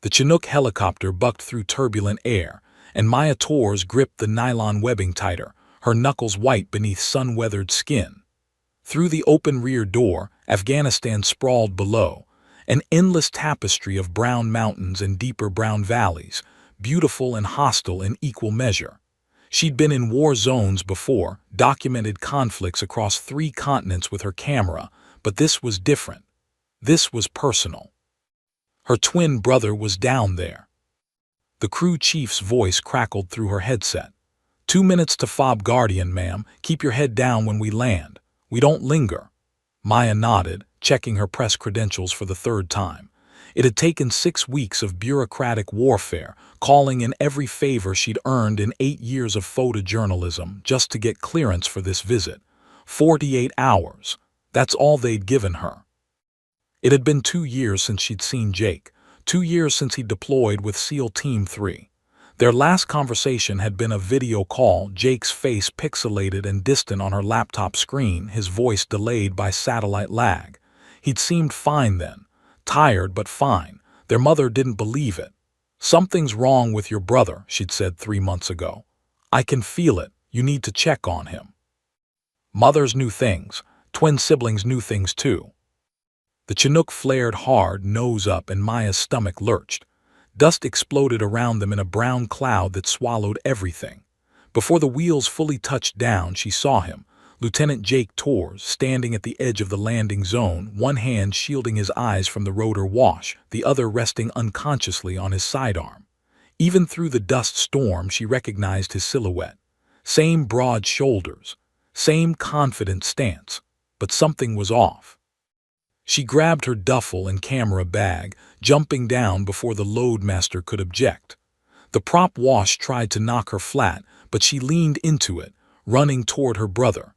The Chinook helicopter bucked through turbulent air, and Maya Torres gripped the nylon webbing tighter, her knuckles white beneath sun-weathered skin. Through the open rear door, Afghanistan sprawled below, an endless tapestry of brown mountains and deeper brown valleys, beautiful and hostile in equal measure. She'd been in war zones before, documented conflicts across 3 continents with her camera, but this was different. This was personal. Her twin brother was down there. The crew chief's voice crackled through her headset. 2 minutes to fob Guardian, ma'am. Keep your head down when we land. We don't linger. Maya nodded, checking her press credentials for the 3rd time. It had taken 6 weeks of bureaucratic warfare, calling in every favor she'd earned in 8 years of photojournalism just to get clearance for this visit. 48 hours. That's all they'd given her. It had been 2 years since she'd seen Jake, 2 years since he deployed with SEAL Team 3. Their last conversation had been a video call, Jake's face pixelated and distant on her laptop screen, his voice delayed by satellite lag. He'd seemed fine then, tired but fine. Their mother didn't believe it. "Something's wrong with your brother," she'd said 3 months ago. "I can feel it. You need to check on him." Mothers knew things. Twin siblings knew things too. The Chinook flared hard, nose up, and Maya's stomach lurched. Dust exploded around them in a brown cloud that swallowed everything. Before the wheels fully touched down, she saw him, Lieutenant Jake Torres, standing at the edge of the landing zone, one hand shielding his eyes from the rotor wash, the other resting unconsciously on his sidearm. Even through the dust storm, she recognized his silhouette. Same broad shoulders, same confident stance, but something was off. She grabbed her duffel and camera bag, jumping down before the loadmaster could object. The prop wash tried to knock her flat, but she leaned into it, running toward her brother.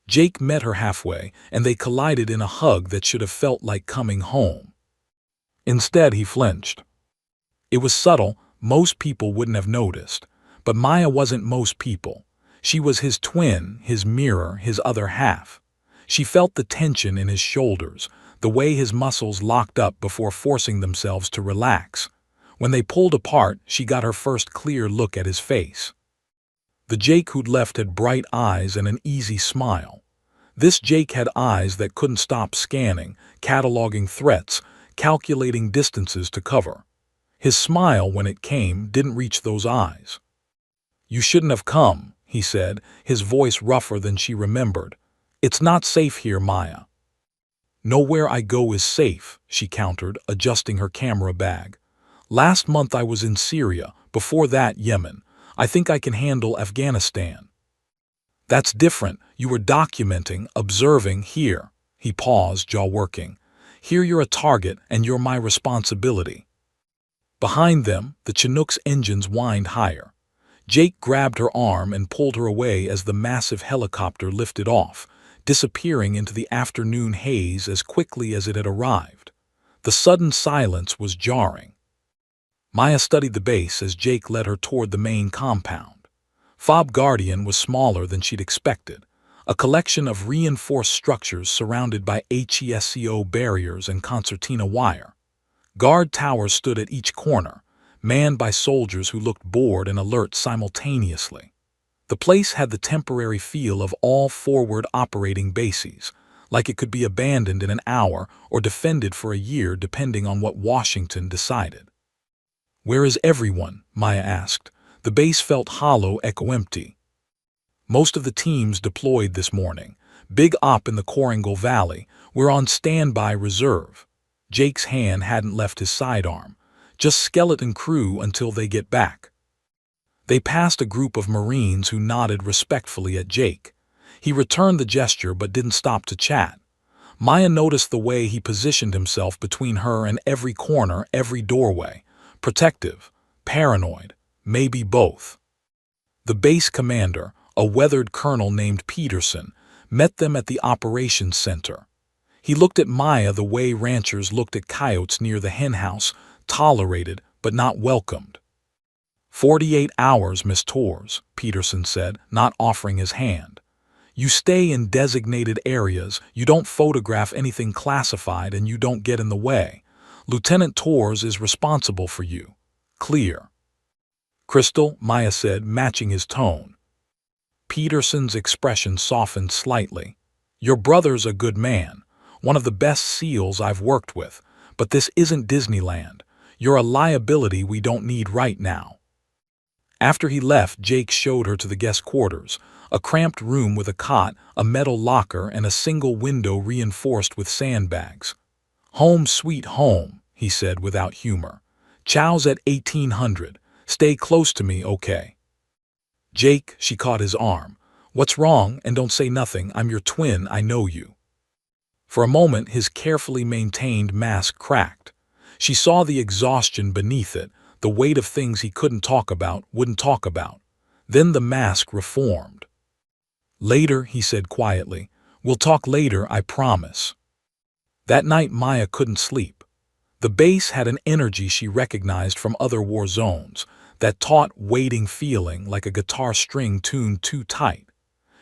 Jake met her halfway, and they collided in a hug that should have felt like coming home. Instead, he flinched. It was subtle, most people wouldn't have noticed, but Maya wasn't most people. She was his twin, his mirror, his other half. She felt the tension in his shoulders, the way his muscles locked up before forcing themselves to relax. When they pulled apart, she got her first clear look at his face. The Jake who'd left had bright eyes and an easy smile. This Jake had eyes that couldn't stop scanning, cataloging threats, calculating distances to cover. His smile, when it came, didn't reach those eyes. "You shouldn't have come," he said, his voice rougher than she remembered. "It's not safe here, Maya." "Nowhere I go is safe," she countered, adjusting her camera bag. "Last month I was in Syria, before that Yemen. I think I can handle Afghanistan." "That's different. You were documenting, observing here." He paused, jaw working. "Here you're a target, and you're my responsibility." Behind them, the Chinook's engines whined higher. Jake grabbed her arm and pulled her away as the massive helicopter lifted off, disappearing into the afternoon haze as quickly as it had arrived. The sudden silence was jarring. Maya studied the base as Jake led her toward the main compound. Fob Guardian was smaller than she'd expected, a collection of reinforced structures surrounded by HESCO barriers and concertina wire. Guard towers stood at each corner, manned by soldiers who looked bored and alert simultaneously. The place had the temporary feel of all forward operating bases, like it could be abandoned in an hour or defended for a year depending on what Washington decided. "Where is everyone?" Maya asked. The base felt hollow, echo-empty. "Most of the teams deployed this morning. Big op in the Korangal Valley. We're on standby reserve." Jake's hand hadn't left his sidearm. "Just skeleton crew until they get back." They passed a group of Marines who nodded respectfully at Jake. He returned the gesture but didn't stop to chat. Maya noticed the way he positioned himself between her and every corner, every doorway. Protective, paranoid, maybe both. The base commander, a weathered colonel named Peterson, met them at the operations center. He looked at Maya the way ranchers looked at coyotes near the henhouse, tolerated but not welcomed. 48 hours, Miss Torres," Peterson said, not offering his hand. "You stay in designated areas, you don't photograph anything classified, and you don't get in the way. Lieutenant Torres is responsible for you. Clear. Crystal, Maya said, matching his tone. Peterson's expression softened slightly. Your brother's a good man, one of the best SEALs I've worked with, but this isn't Disneyland. You're a liability we don't need right now. After he left, Jake showed her to the guest quarters, a cramped room with a cot, a metal locker, and a single window reinforced with sandbags. Home sweet home, he said without humor. Chow's at 1800. Stay close to me, okay? Jake, she caught his arm. What's wrong? And don't say nothing. I'm your twin. I know you. For a moment, his carefully maintained mask cracked. She saw the exhaustion beneath it, the weight of things he couldn't talk about, wouldn't talk about. Then the mask reformed. Later, he said quietly. We'll talk later, I promise. That night, Maya couldn't sleep. The base had an energy she recognized from other war zones, that taut, waiting feeling like a guitar string tuned too tight.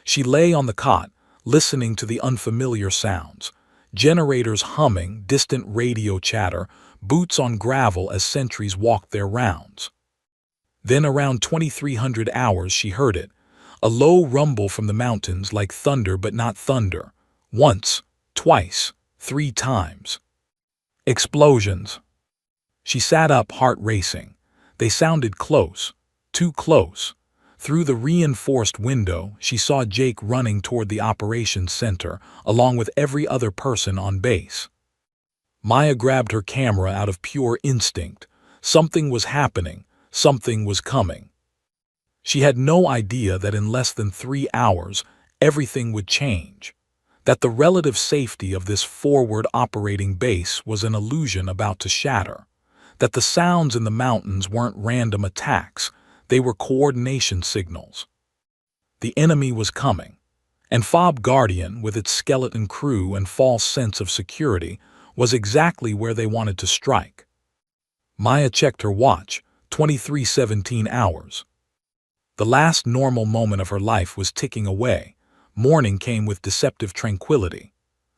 She lay on the cot, listening to the unfamiliar sounds. Generators humming, distant radio chatter, boots on gravel as sentries walked their rounds. Then around 2300 hours she heard it, a low rumble from the mountains like thunder but not thunder. Once, twice, 3 times. Explosions. She sat up, heart racing. They sounded close, too close. Through the reinforced window, she saw Jake running toward the operations center, along with every other person on base. Maya grabbed her camera out of pure instinct. Something was happening, something was coming. She had no idea that in less than 3 hours, everything would change. That the relative safety of this forward operating base was an illusion about to shatter. That the sounds in the mountains weren't random attacks, they were coordination signals. The enemy was coming, and Fob Guardian, with its skeleton crew and false sense of security, was exactly where they wanted to strike. Maya checked her watch, 23:17 hours. The last normal moment of her life was ticking away. Morning came with deceptive tranquility.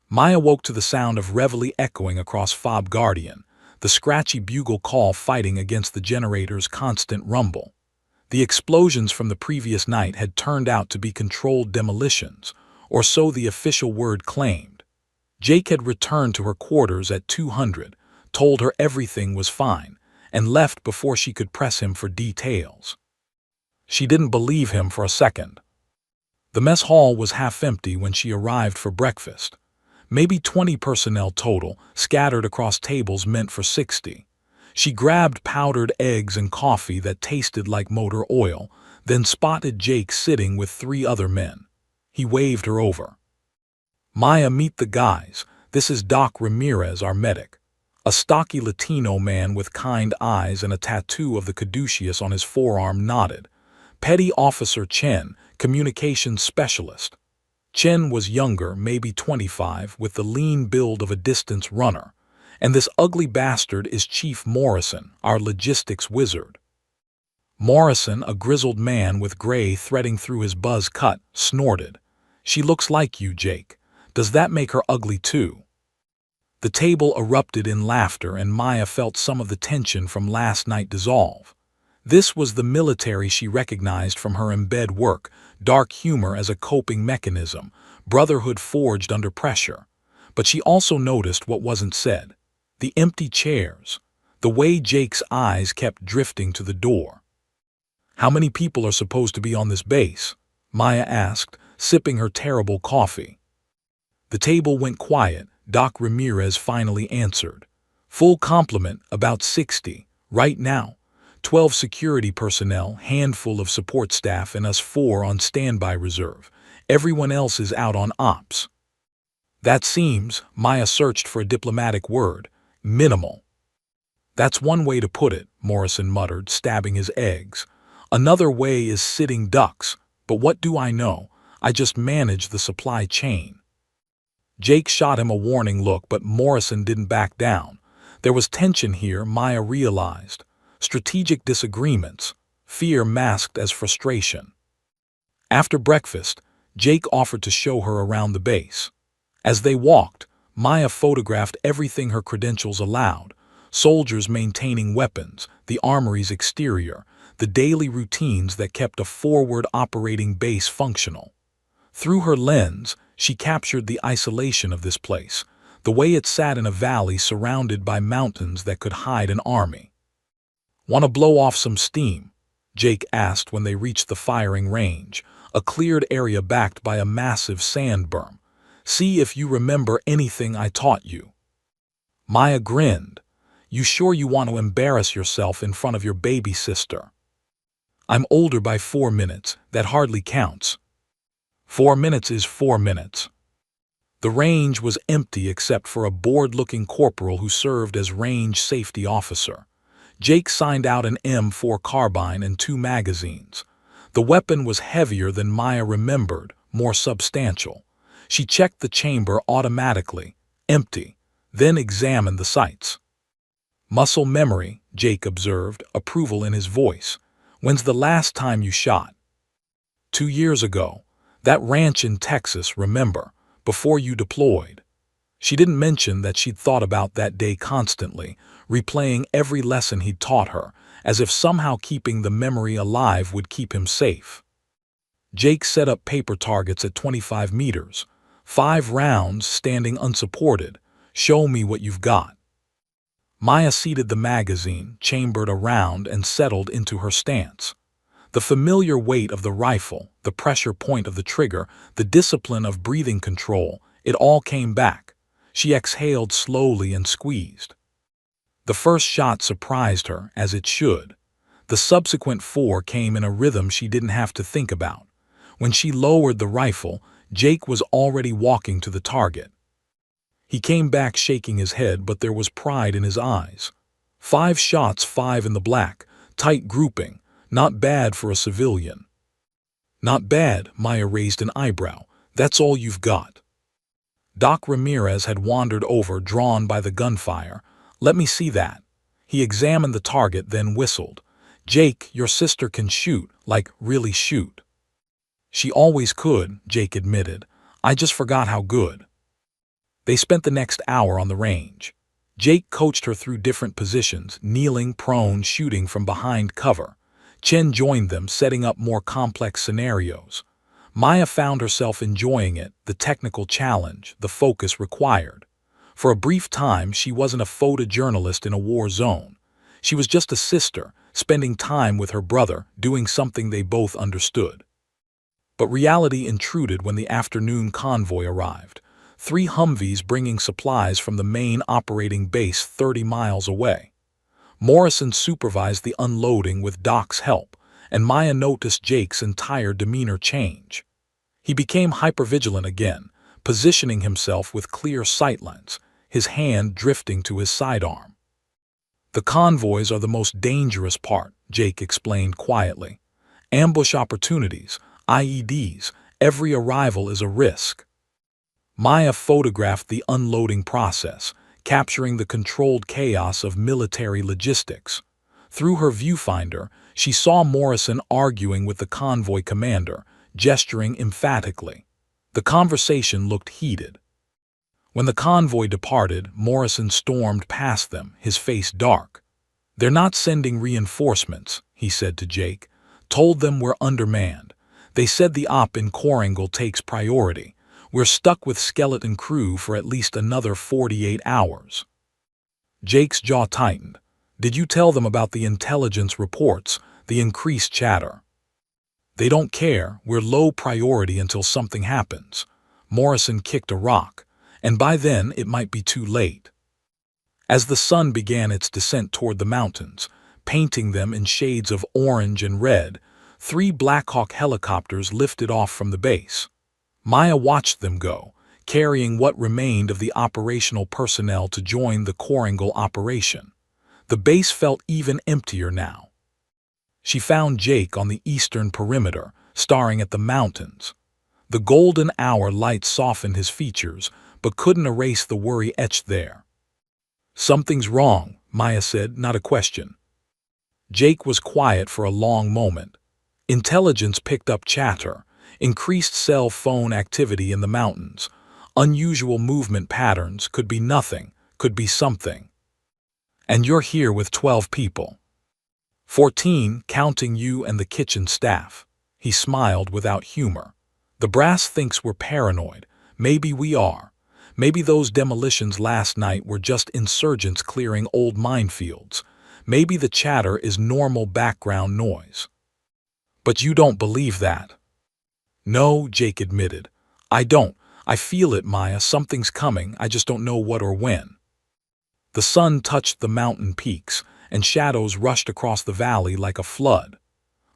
Maya woke to the sound of reveille echoing across Fob Guardian, the scratchy bugle call fighting against the generator's constant rumble. The explosions from the previous night had turned out to be controlled demolitions, or so the official word claimed. Jake had returned to her quarters at 200, told her everything was fine, and left before she could press him for details. She didn't believe him for a second. The mess hall was half empty when she arrived for breakfast. Maybe 20 personnel total, scattered across tables meant for 60. She grabbed powdered eggs and coffee that tasted like motor oil, then spotted Jake sitting with 3 other men. He waved her over. Maya, meet the guys. This is Doc Ramirez, our medic. A stocky Latino man with kind eyes and a tattoo of the caduceus on his forearm nodded. Petty Officer Chen, communications specialist. Chen was younger, maybe 25, with the lean build of a distance runner. And this ugly bastard is Chief Morrison, our logistics wizard. Morrison, a grizzled man with gray threading through his buzz cut, snorted. She looks like you, Jake. Does that make her ugly too? The table erupted in laughter and Maya felt some of the tension from last night dissolve. This was the military she recognized from her embed work, dark humor as a coping mechanism, brotherhood forged under pressure. But she also noticed what wasn't said. The empty chairs, the way Jake's eyes kept drifting to the door. How many people are supposed to be on this base? Maya asked, sipping her terrible coffee. The table went quiet. Doc Ramirez finally answered. Full complement, about 60. Right now. 12 security personnel, handful of support staff, and us 4 on standby reserve. Everyone else is out on ops. That seems, Maya searched for a diplomatic word, minimal. That's one way to put it, Morrison muttered, stabbing his eggs. Another way is sitting ducks, but what do I know? I just manage the supply chain. Jake shot him a warning look, but Morrison didn't back down. There was tension here, Maya realized. Strategic disagreements, fear masked as frustration. After breakfast, Jake offered to show her around the base. As they walked, Maya photographed everything her credentials allowed, soldiers maintaining weapons, the armory's exterior, the daily routines that kept a forward operating base functional. Through her lens, she captured the isolation of this place, the way it sat in a valley surrounded by mountains that could hide an army. "Want to blow off some steam?" Jake asked when they reached the firing range, a cleared area backed by a massive sand berm. "See if you remember anything I taught you." Maya grinned. "You sure you want to embarrass yourself in front of your baby sister?" "I'm older by 4 minutes, that hardly counts." 4 minutes is 4 minutes. The range was empty except for a bored-looking corporal who served as range safety officer. Jake signed out an M4 carbine and 2 magazines. The weapon was heavier than Maya remembered, more substantial. She checked the chamber automatically, empty, then examined the sights. "Muscle memory," Jake observed, approval in his voice. "When's the last time you shot?" 2 years ago. That ranch in Texas, remember, before you deployed." She didn't mention that she'd thought about that day constantly, replaying every lesson he'd taught her, as if somehow keeping the memory alive would keep him safe. Jake set up paper targets at 25 meters, 5 rounds standing unsupported. "Show me what you've got." Maya seated the magazine, chambered a round, and settled into her stance. The familiar weight of the rifle, the pressure point of the trigger, the discipline of breathing control, it all came back. She exhaled slowly and squeezed. The first shot surprised her, as it should. The subsequent 4 came in a rhythm she didn't have to think about. When she lowered the rifle, Jake was already walking to the target. He came back shaking his head, but there was pride in his eyes. 5 shots, 5 in the black, tight grouping. Not bad for a civilian. "Not bad," Maya raised an eyebrow. "That's all you've got." Doc Ramirez had wandered over, drawn by the gunfire. "Let me see that." He examined the target, then whistled. "Jake, your sister can shoot, like really shoot." "She always could," Jake admitted. "I just forgot how good." They spent the next hour on the range. Jake coached her through different positions, kneeling, prone, shooting from behind cover. Chen joined them, setting up more complex scenarios. Maya found herself enjoying it, the technical challenge, the focus required. For a brief time, she wasn't a photojournalist in a war zone. She was just a sister, spending time with her brother, doing something they both understood. But reality intruded when the afternoon convoy arrived. 3 Humvees bringing supplies from the main operating base 30 miles away. Morrison supervised the unloading with Doc's help, and Maya noticed Jake's entire demeanor change. He became hypervigilant again, positioning himself with clear sightlines, his hand drifting to his sidearm. "The convoys are the most dangerous part," Jake explained quietly. "Ambush opportunities, IEDs, every arrival is a risk." Maya photographed the unloading process, capturing the controlled chaos of military logistics. Through her viewfinder, she saw Morrison arguing with the convoy commander, gesturing emphatically. The conversation looked heated. When the convoy departed, Morrison stormed past them, his face dark. "They're not sending reinforcements," he said to Jake. "Told them we're undermanned. They said the op in Korangal takes priority. We're stuck with skeleton crew for at least another 48 hours. Jake's jaw tightened. "Did you tell them about the intelligence reports, the increased chatter?" "They don't care. We're low priority until something happens." Morrison kicked a rock, and by then it might be too late. As the sun began its descent toward the mountains, painting them in shades of orange and red, 3 Blackhawk helicopters lifted off from the base. Maya watched them go, carrying what remained of the operational personnel to join the Korangal operation. The base felt even emptier now. She found Jake on the eastern perimeter, staring at the mountains. The golden hour light softened his features, but couldn't erase the worry etched there. "Something's wrong," Maya said, not a question. Jake was quiet for a long moment. Intelligence picked up chatter, increased cell phone activity in the mountains, unusual movement patterns, could be nothing, could be something. And you're here with 12 people. 14, counting you and the kitchen staff. He smiled without humor. The brass thinks we're paranoid. Maybe we are. Maybe those demolitions last night were just insurgents clearing old minefields. Maybe the chatter is normal background noise. But you don't believe that. No, Jake admitted. I don't. I feel it, Maya. Something's coming. I just don't know what or when. The sun touched the mountain peaks, and shadows rushed across the valley like a flood.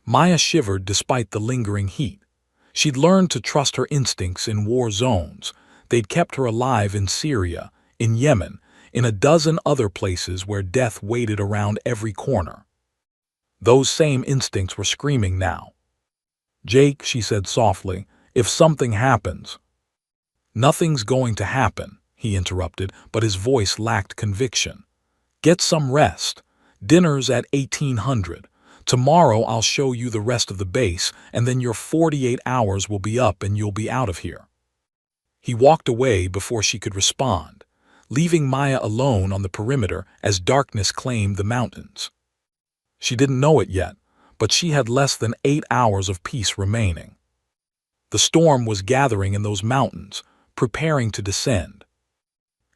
Maya shivered despite the lingering heat. She'd learned to trust her instincts in war zones. They'd kept her alive in Syria, in Yemen, in a dozen other places where death waited around every corner. Those same instincts were screaming now. Jake, she said softly, if something happens. Nothing's going to happen, he interrupted, but his voice lacked conviction. Get some rest. Dinner's at 1800. Tomorrow I'll show you the rest of the base, and then your 48 hours will be up and you'll be out of here. He walked away before she could respond, leaving Maya alone on the perimeter as darkness claimed the mountains. She didn't know it yet, but she had less than 8 hours of peace remaining. The storm was gathering in those mountains, preparing to descend.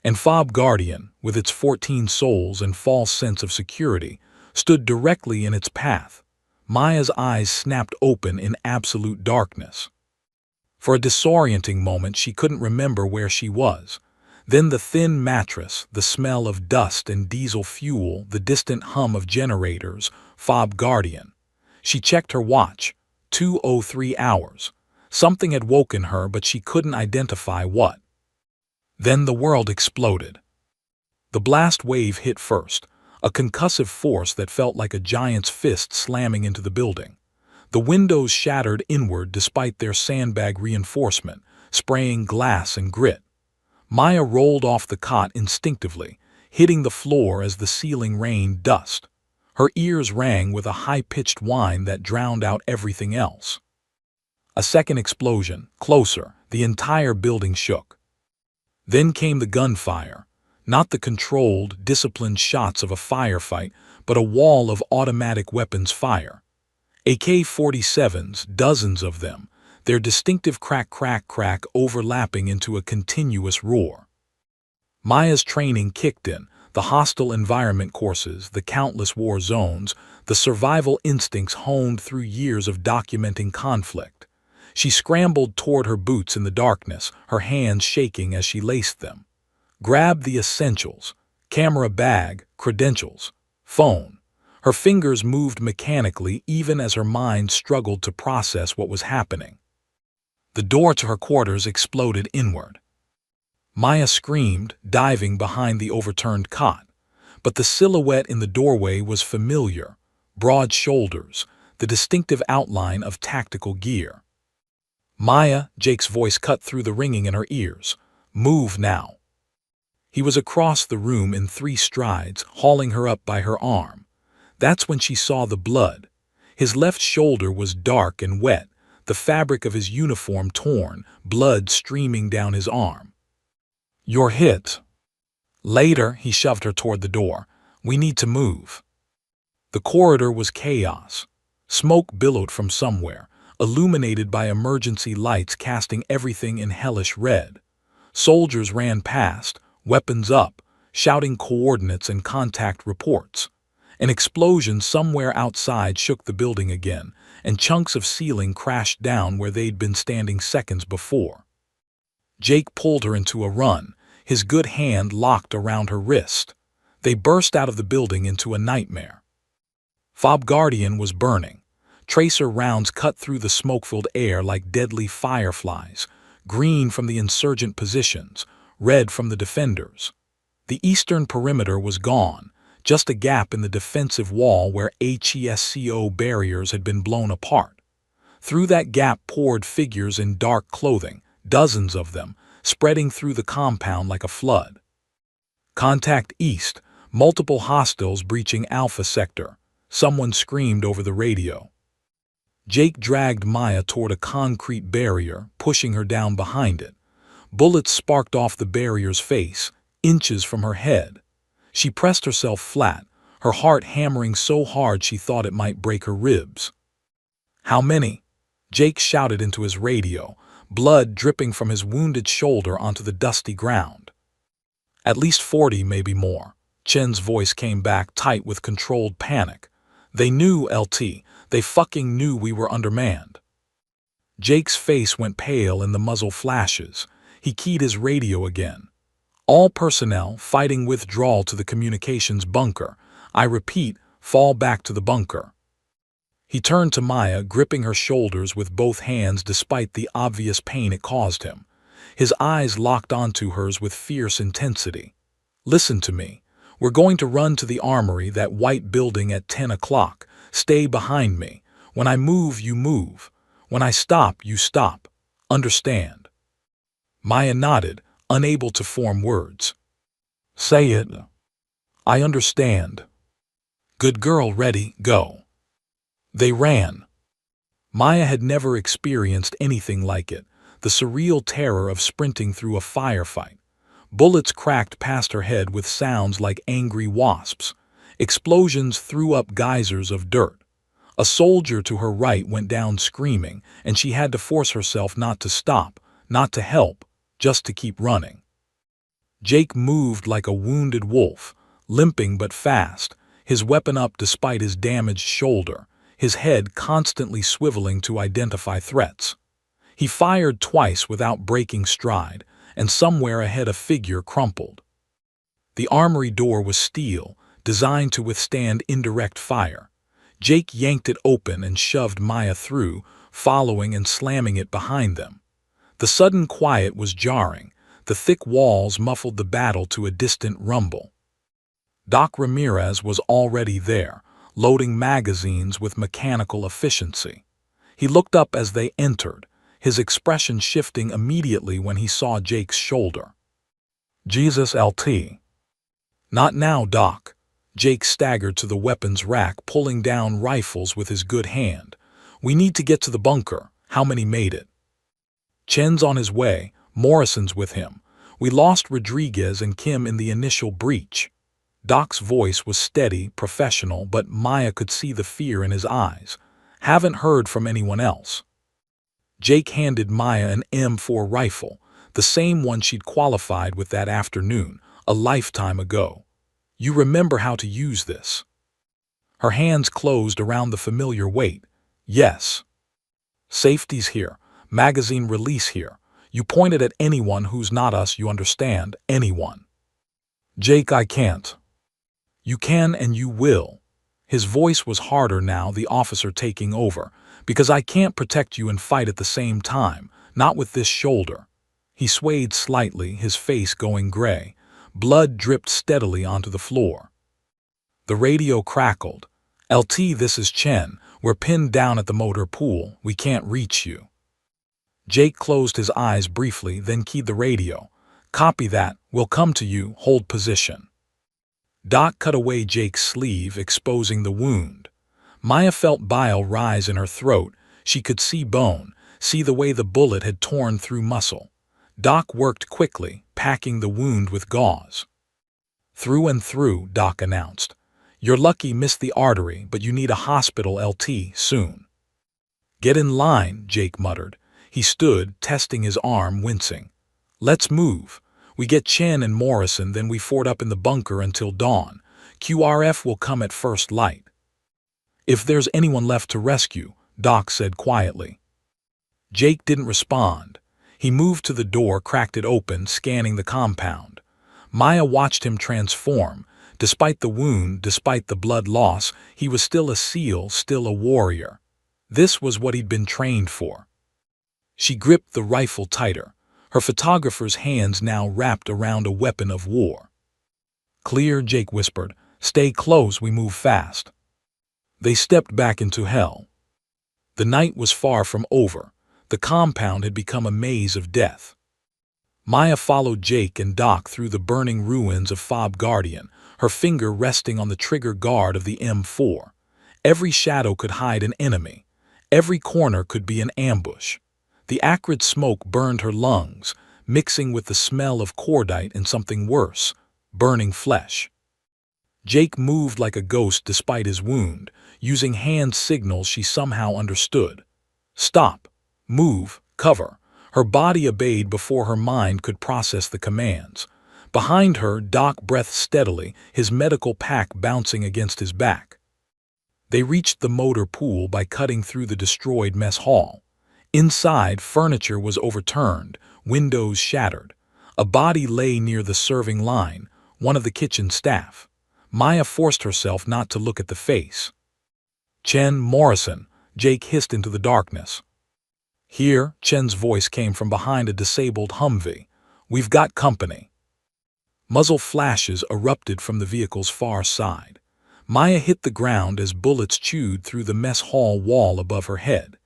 And Fob Guardian, with its 14 souls and false sense of security, stood directly in its path. Maya's eyes snapped open in absolute darkness. For a disorienting moment she couldn't remember where she was. Then the thin mattress, the smell of dust and diesel fuel, the distant hum of generators, Fob Guardian. She checked her watch. 2:03 hours. Something had woken her, but she couldn't identify what. Then the world exploded. The blast wave hit first, a concussive force that felt like a giant's fist slamming into the building. The windows shattered inward despite their sandbag reinforcement, spraying glass and grit. Maya rolled off the cot instinctively, hitting the floor as the ceiling rained dust. Her ears rang with a high-pitched whine that drowned out everything else. A second explosion, closer, the entire building shook. Then came the gunfire, not the controlled, disciplined shots of a firefight, but a wall of automatic weapons fire. AK-47s, dozens of them, their distinctive crack-crack-crack overlapping into a continuous roar. Maya's training kicked in, the hostile environment courses, the countless war zones, the survival instincts honed through years of documenting conflict. She scrambled toward her boots in the darkness, her hands shaking as she laced them. Grabbed the essentials, camera bag, credentials, phone. Her fingers moved mechanically even as her mind struggled to process what was happening. The door to her quarters exploded inward. Maya screamed, diving behind the overturned cot. But the silhouette in the doorway was familiar, broad shoulders, the distinctive outline of tactical gear. Maya, Jake's voice cut through the ringing in her ears. Move now. He was across the room in 3 strides, hauling her up by her arm. That's when she saw the blood. His left shoulder was dark and wet, the fabric of his uniform torn, blood streaming down his arm. You're hit. Later, he shoved her toward the door. We need to move. The corridor was chaos. Smoke billowed from somewhere, illuminated by emergency lights casting everything in hellish red. Soldiers ran past, weapons up, shouting coordinates and contact reports. An explosion somewhere outside shook the building again, and chunks of ceiling crashed down where they'd been standing seconds before. Jake pulled her into a run, his good hand locked around her wrist. They burst out of the building into a nightmare. Fob Guardian was burning. Tracer rounds cut through the smoke-filled air like deadly fireflies, green from the insurgent positions, red from the defenders. The eastern perimeter was gone, just a gap in the defensive wall where HESCO barriers had been blown apart. Through that gap poured figures in dark clothing, dozens of them, spreading through the compound like a flood. Contact east, multiple hostiles breaching Alpha Sector. Someone screamed over the radio. Jake dragged Maya toward a concrete barrier, pushing her down behind it. Bullets sparked off the barrier's face, inches from her head. She pressed herself flat, her heart hammering so hard she thought it might break her ribs. "How many?" Jake shouted into his radio, blood dripping from his wounded shoulder onto the dusty ground. "At least 40, maybe more." Chen's voice came back tight with controlled panic. "They knew, LT. They fucking knew we were undermanned." Jake's face went pale in the muzzle flashes. He keyed his radio again. "All personnel fighting withdrawal to the communications bunker. I repeat, fall back to the bunker." He turned to Maya, gripping her shoulders with both hands despite the obvious pain it caused him. His eyes locked onto hers with fierce intensity. "Listen to me. We're going to run to the armory, that white building, at 10 o'clock. Stay behind me. When I move, you move. When I stop, you stop. Understand?" Maya nodded, unable to form words. "Say it." "I understand." "Good girl, ready, go." They ran. Maya had never experienced anything like it, the surreal terror of sprinting through a firefight. Bullets cracked past her head with sounds like angry wasps. Explosions threw up geysers of dirt. A soldier to her right went down screaming, and she had to force herself not to stop, not to help, just to keep running. Jake moved like a wounded wolf, limping but fast, his weapon up despite his damaged shoulder, his head constantly swiveling to identify threats. He fired twice without breaking stride, and somewhere ahead a figure crumpled. The armory door was steel, designed to withstand indirect fire. Jake yanked it open and shoved Maya through, following and slamming it behind them. The sudden quiet was jarring. The thick walls muffled the battle to a distant rumble. Doc Ramirez was already there, loading magazines with mechanical efficiency. He looked up as they entered, his expression shifting immediately when he saw Jake's shoulder. "Jesus, LT." "Not now, Doc." Jake staggered to the weapons rack, pulling down rifles with his good hand. "We need to get to the bunker." "How many made it?" "Chen's on his way. Morrison's with him. We lost Rodriguez and Kim in the initial breach." Doc's voice was steady, professional, but Maya could see the fear in his eyes. "Haven't heard from anyone else." Jake handed Maya an M4 rifle, the same one she'd qualified with that afternoon, a lifetime ago. "You remember how to use this?" Her hands closed around the familiar weight. "Yes." "Safety's here. Magazine release here. You point it at anyone who's not us, you understand? Anyone." "Jake, I can't." "You can and you will." His voice was harder now, the officer taking over. "Because I can't protect you and fight at the same time, not with this shoulder." He swayed slightly, his face going gray. Blood dripped steadily onto the floor. The radio crackled. "LT, this is Chen. We're pinned down at the motor pool. We can't reach you." Jake closed his eyes briefly, then keyed the radio. "Copy that. We'll come to you. Hold position." Doc cut away Jake's sleeve, exposing the wound. Maya felt bile rise in her throat. She could see bone, see the way the bullet had torn through muscle. Doc worked quickly, packing the wound with gauze. "Through and through," Doc announced. "You're lucky missed the artery, but you need a hospital, LT, soon." "Get in line," Jake muttered. He stood, testing his arm, wincing. "Let's move. We get Chen and Morrison, then we fort up in the bunker until dawn. QRF will come at first light." "If there's anyone left to rescue," Doc said quietly. Jake didn't respond. He moved to the door, cracked it open, scanning the compound. Maya watched him transform. Despite the wound, despite the blood loss, he was still a SEAL, still a warrior. This was what he'd been trained for. She gripped the rifle tighter, her photographer's hands now wrapped around a weapon of war. "Clear," Jake whispered. "Stay close, we move fast." They stepped back into hell. The night was far from over. The compound had become a maze of death. Maya followed Jake and Doc through the burning ruins of Fob Guardian, her finger resting on the trigger guard of the M4. Every shadow could hide an enemy. Every corner could be an ambush. The acrid smoke burned her lungs, mixing with the smell of cordite and something worse, burning flesh. Jake moved like a ghost despite his wound, using hand signals she somehow understood. Stop. Move. Cover. Her body obeyed before her mind could process the commands. Behind her, Doc breathed steadily, his medical pack bouncing against his back. They reached the motor pool by cutting through the destroyed mess hall. Inside, furniture was overturned, windows shattered. A body lay near the serving line, one of the kitchen staff. Maya forced herself not to look at the face. "Chen Morrison," Jake hissed into the darkness. "Here," Chen's voice came from behind a disabled Humvee. "We've got company." Muzzle flashes erupted from the vehicle's far side. Maya hit the ground as bullets chewed through the mess hall wall above her head.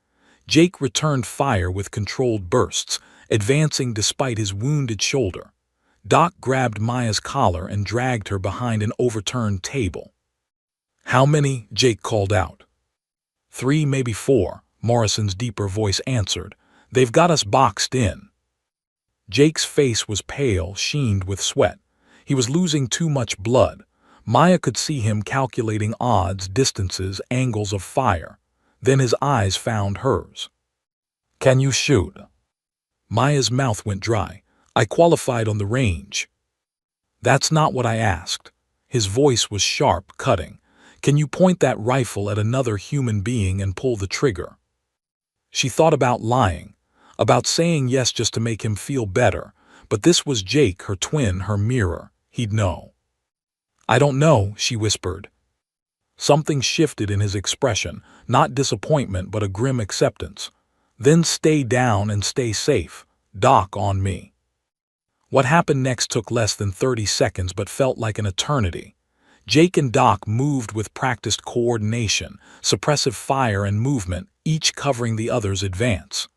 Jake returned fire with controlled bursts, advancing despite his wounded shoulder. Doc grabbed Maya's collar and dragged her behind an overturned table. "How many?" Jake called out. "3, maybe 4, Morrison's deeper voice answered. "They've got us boxed in." Jake's face was pale, sheened with sweat. He was losing too much blood. Maya could see him calculating odds, distances, angles of fire. Then his eyes found hers. "Can you shoot?" Maya's mouth went dry. "I qualified on the range." "That's not what I asked." His voice was sharp, cutting. "Can you point that rifle at another human being and pull the trigger?" She thought about lying, about saying yes just to make him feel better, but this was Jake, her twin, her mirror. He'd know. "I don't know," she whispered. Something shifted in his expression, not disappointment but a grim acceptance. "Then stay down and stay safe. Doc, on me." What happened next took less than 30 seconds but felt like an eternity. Jake and Doc moved with practiced coordination, suppressive fire and movement, each covering the other's advance.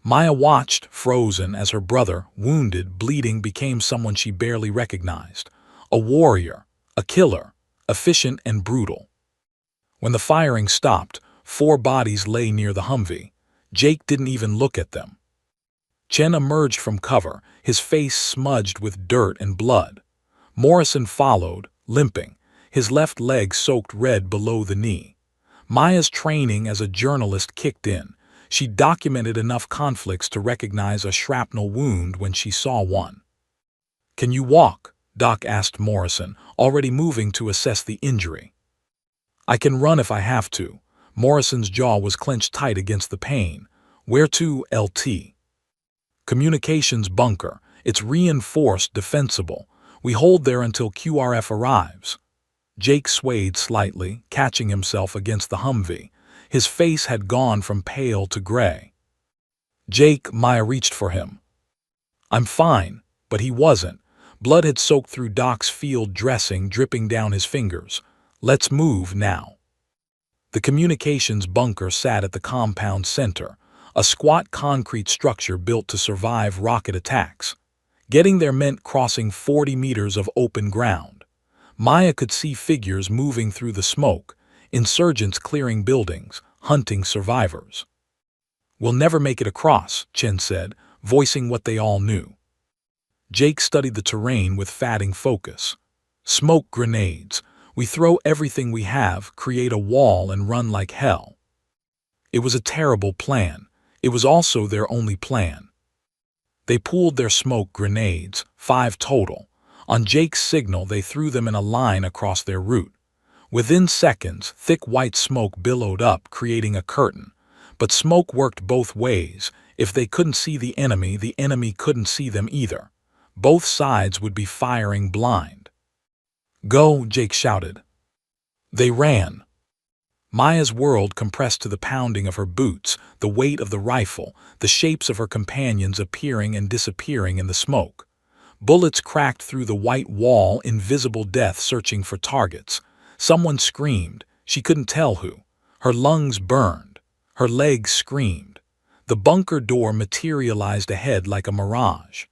Maya watched, frozen, as her brother, wounded, bleeding, became someone she barely recognized. A warrior, a killer, efficient and brutal. When the firing stopped, 4 bodies lay near the Humvee. Jake didn't even look at them. Chen emerged from cover, his face smudged with dirt and blood. Morrison followed, limping, his left leg soaked red below the knee. Maya's training as a journalist kicked in. She documented enough conflicts to recognize a shrapnel wound when she saw one. "Can you walk?" Doc asked Morrison, already moving to assess the injury. "I can run if I have to." Morrison's jaw was clenched tight against the pain. "Where to, LT?" "Communications bunker. It's reinforced, defensible. We hold there until QRF arrives." Jake swayed slightly, catching himself against the Humvee. His face had gone from pale to gray. "Jake," Maya reached for him. "I'm fine," but he wasn't. Blood had soaked through Doc's field dressing, dripping down his fingers. "Let's move now." The communications bunker sat at the compound center, a squat concrete structure built to survive rocket attacks. Getting there meant crossing 40 meters of open ground. Maya could see figures moving through the smoke, insurgents clearing buildings, hunting survivors. "We'll never make it across," Chen said, voicing what they all knew. Jake studied the terrain with fatting focus. "Smoke grenades. We throw everything we have, create a wall, and run like hell." It was a terrible plan. It was also their only plan. They pooled their smoke grenades, 5 total. On Jake's signal, they threw them in a line across their route. Within seconds, thick white smoke billowed up, creating a curtain. But smoke worked both ways. If they couldn't see the enemy couldn't see them either. Both sides would be firing blind. "Go," Jake shouted. They ran. Maya's world compressed to the pounding of her boots, the weight of the rifle, the shapes of her companions appearing and disappearing in the smoke. Bullets cracked through the white wall, invisible death searching for targets. Someone screamed. She couldn't tell who. Her lungs burned. Her legs screamed. The bunker door materialized ahead like a mirage.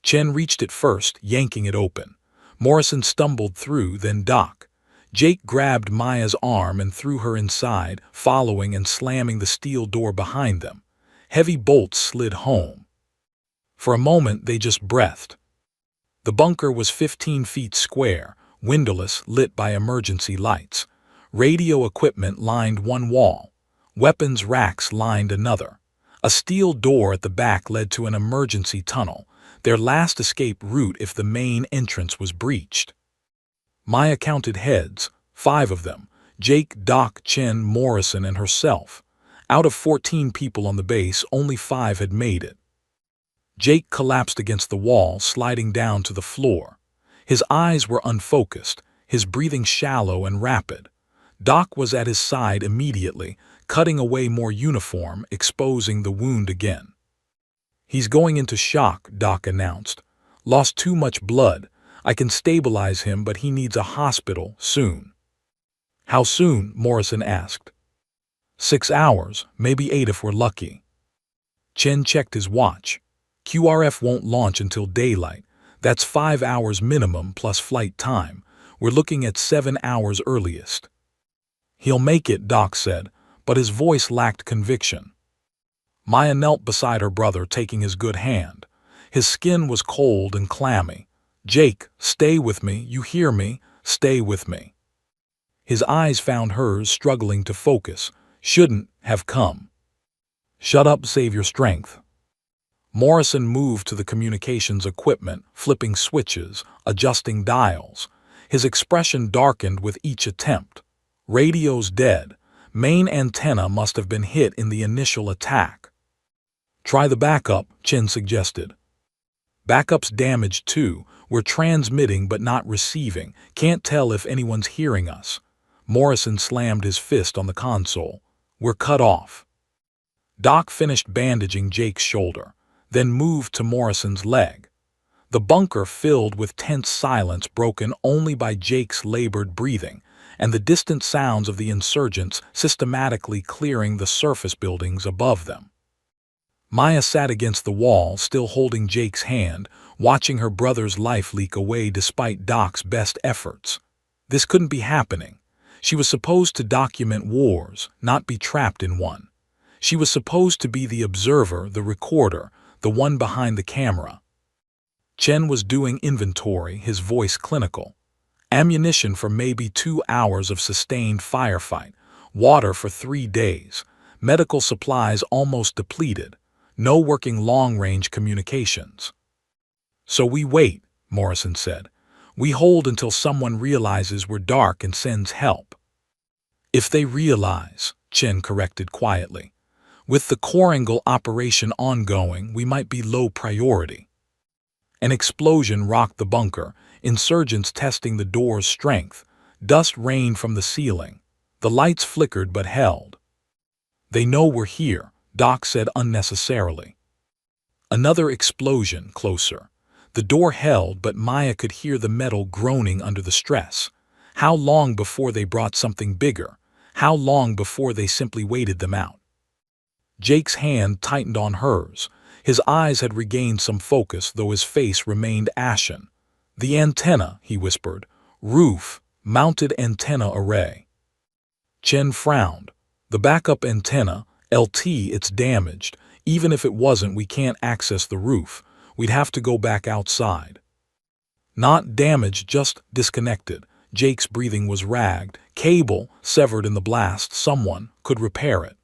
Chen reached it first, yanking it open. Morrison stumbled through, then Doc. Jake grabbed Maya's arm and threw her inside, following and slamming the steel door behind them. Heavy bolts slid home. For a moment, they just breathed. The bunker was 15 feet square, windowless, lit by emergency lights. Radio equipment lined one wall. Weapons racks lined another. A steel door at the back led to an emergency tunnel, their last escape route if the main entrance was breached. Maya counted heads, 5 of them, Jake, Doc, Chen, Morrison, and herself. Out of 14 people on the base, only 5 had made it. Jake collapsed against the wall, sliding down to the floor. His eyes were unfocused, his breathing shallow and rapid. Doc was at his side immediately, cutting away more uniform, exposing the wound again. "He's going into shock," Doc announced. "Lost too much blood. I can stabilize him, but he needs a hospital soon." "How soon?" Morrison asked. 6 hours, maybe 8 if we're lucky. Chen checked his watch. QRF won't launch until daylight. That's 5 hours minimum plus flight time. We're looking at 7 hours earliest. "He'll make it," Doc said, but his voice lacked conviction. Maya knelt beside her brother, taking his good hand. His skin was cold and clammy. "Jake, stay with me, you hear me? Stay with me." His eyes found hers, struggling to focus. "Shouldn't have come." "Shut up, save your strength." Morrison moved to the communications equipment, flipping switches, adjusting dials. His expression darkened with each attempt. "Radio's dead. Main antenna must have been hit in the initial attack." "Try the backup," Chen suggested. "Backup's damaged too. We're transmitting but not receiving. Can't tell if anyone's hearing us." Morrison slammed his fist on the console. "We're cut off." Doc finished bandaging Jake's shoulder, then moved to Morrison's leg. The bunker filled with tense silence, broken only by Jake's labored breathing and the distant sounds of the insurgents systematically clearing the surface buildings above them. Maya sat against the wall, still holding Jake's hand, watching her brother's life leak away despite Doc's best efforts. This couldn't be happening. She was supposed to document wars, not be trapped in one. She was supposed to be the observer, the recorder, the one behind the camera. Chen was doing inventory, his voice clinical. Ammunition for maybe 2 hours of sustained firefight, water for 3 days, medical supplies almost depleted, no working long-range communications. "So we wait," Morrison said. "We hold until someone realizes we're dark and sends help." "If they realize," Chen corrected quietly. "With the Korangal operation ongoing, we might be low priority." An explosion rocked the bunker, insurgents testing the door's strength. Dust rained from the ceiling. The lights flickered but held. "They know we're here," Doc said unnecessarily. Another explosion, closer. The door held, but Maya could hear the metal groaning under the stress. How long before they brought something bigger? How long before they simply waited them out? Jake's hand tightened on hers. His eyes had regained some focus, though his face remained ashen. "The antenna," he whispered. "Roof, mounted antenna array." Chen frowned. "The backup antenna, LT, it's damaged. Even if it wasn't, we can't access the roof. We'd have to go back outside." "Not damaged, just disconnected." Jake's breathing was ragged. "Cable severed in the blast. Someone could repair it."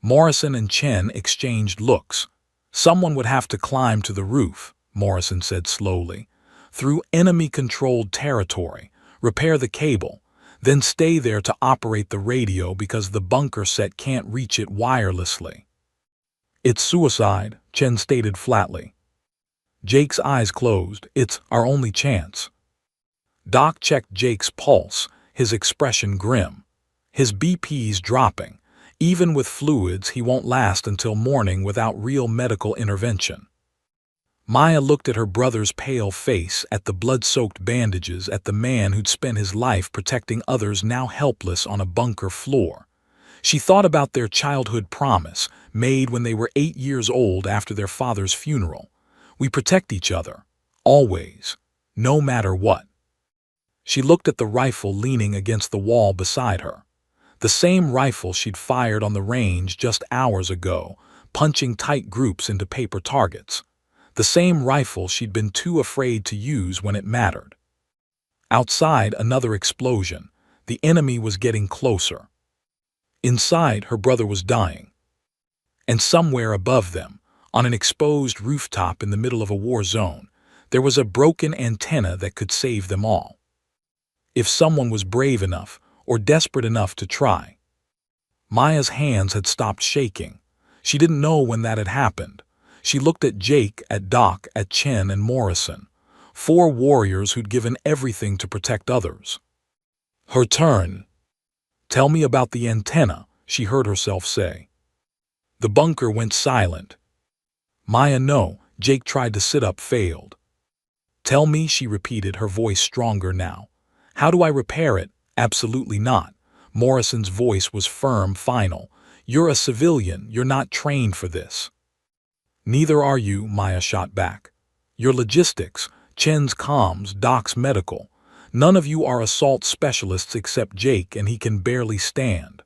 Morrison and Chen exchanged looks. "Someone would have to climb to the roof," Morrison said slowly. "Through enemy-controlled territory. Repair the cable. Then stay there to operate the radio because the bunker set can't reach it wirelessly." "It's suicide," Chen stated flatly. Jake's eyes closed. "It's our only chance." Doc checked Jake's pulse, his expression grim. "His BP's dropping. Even with fluids, he won't last until morning without real medical intervention." Maya looked at her brother's pale face, at the blood-soaked bandages, at the man who'd spent his life protecting others now helpless on a bunker floor. She thought about their childhood promise, made when they were 8 years old after their father's funeral. "We protect each other. Always. No matter what." She looked at the rifle leaning against the wall beside her. The same rifle she'd fired on the range just hours ago, punching tight groups into paper targets. The same rifle she'd been too afraid to use when it mattered. Outside, another explosion. The enemy was getting closer. Inside, her brother was dying. And somewhere above them, on an exposed rooftop in the middle of a war zone, there was a broken antenna that could save them all. If someone was brave enough or desperate enough to try. Maya's hands had stopped shaking. She didn't know when that had happened. She looked at Jake, at Doc, at Chen and Morrison, 4 warriors who'd given everything to protect others. Her turn. "Tell me about the antenna," she heard herself say. The bunker went silent. "Maya, no." Jake tried to sit up, failed. "Tell me," she repeated, her voice stronger now. "How do I repair it?" "Absolutely not." Morrison's voice was firm, final. "You're a civilian, you're not trained for this." "Neither are you," Maya shot back. "Your logistics, Chen's comms, Doc's medical. None of you are assault specialists except Jake, and he can barely stand."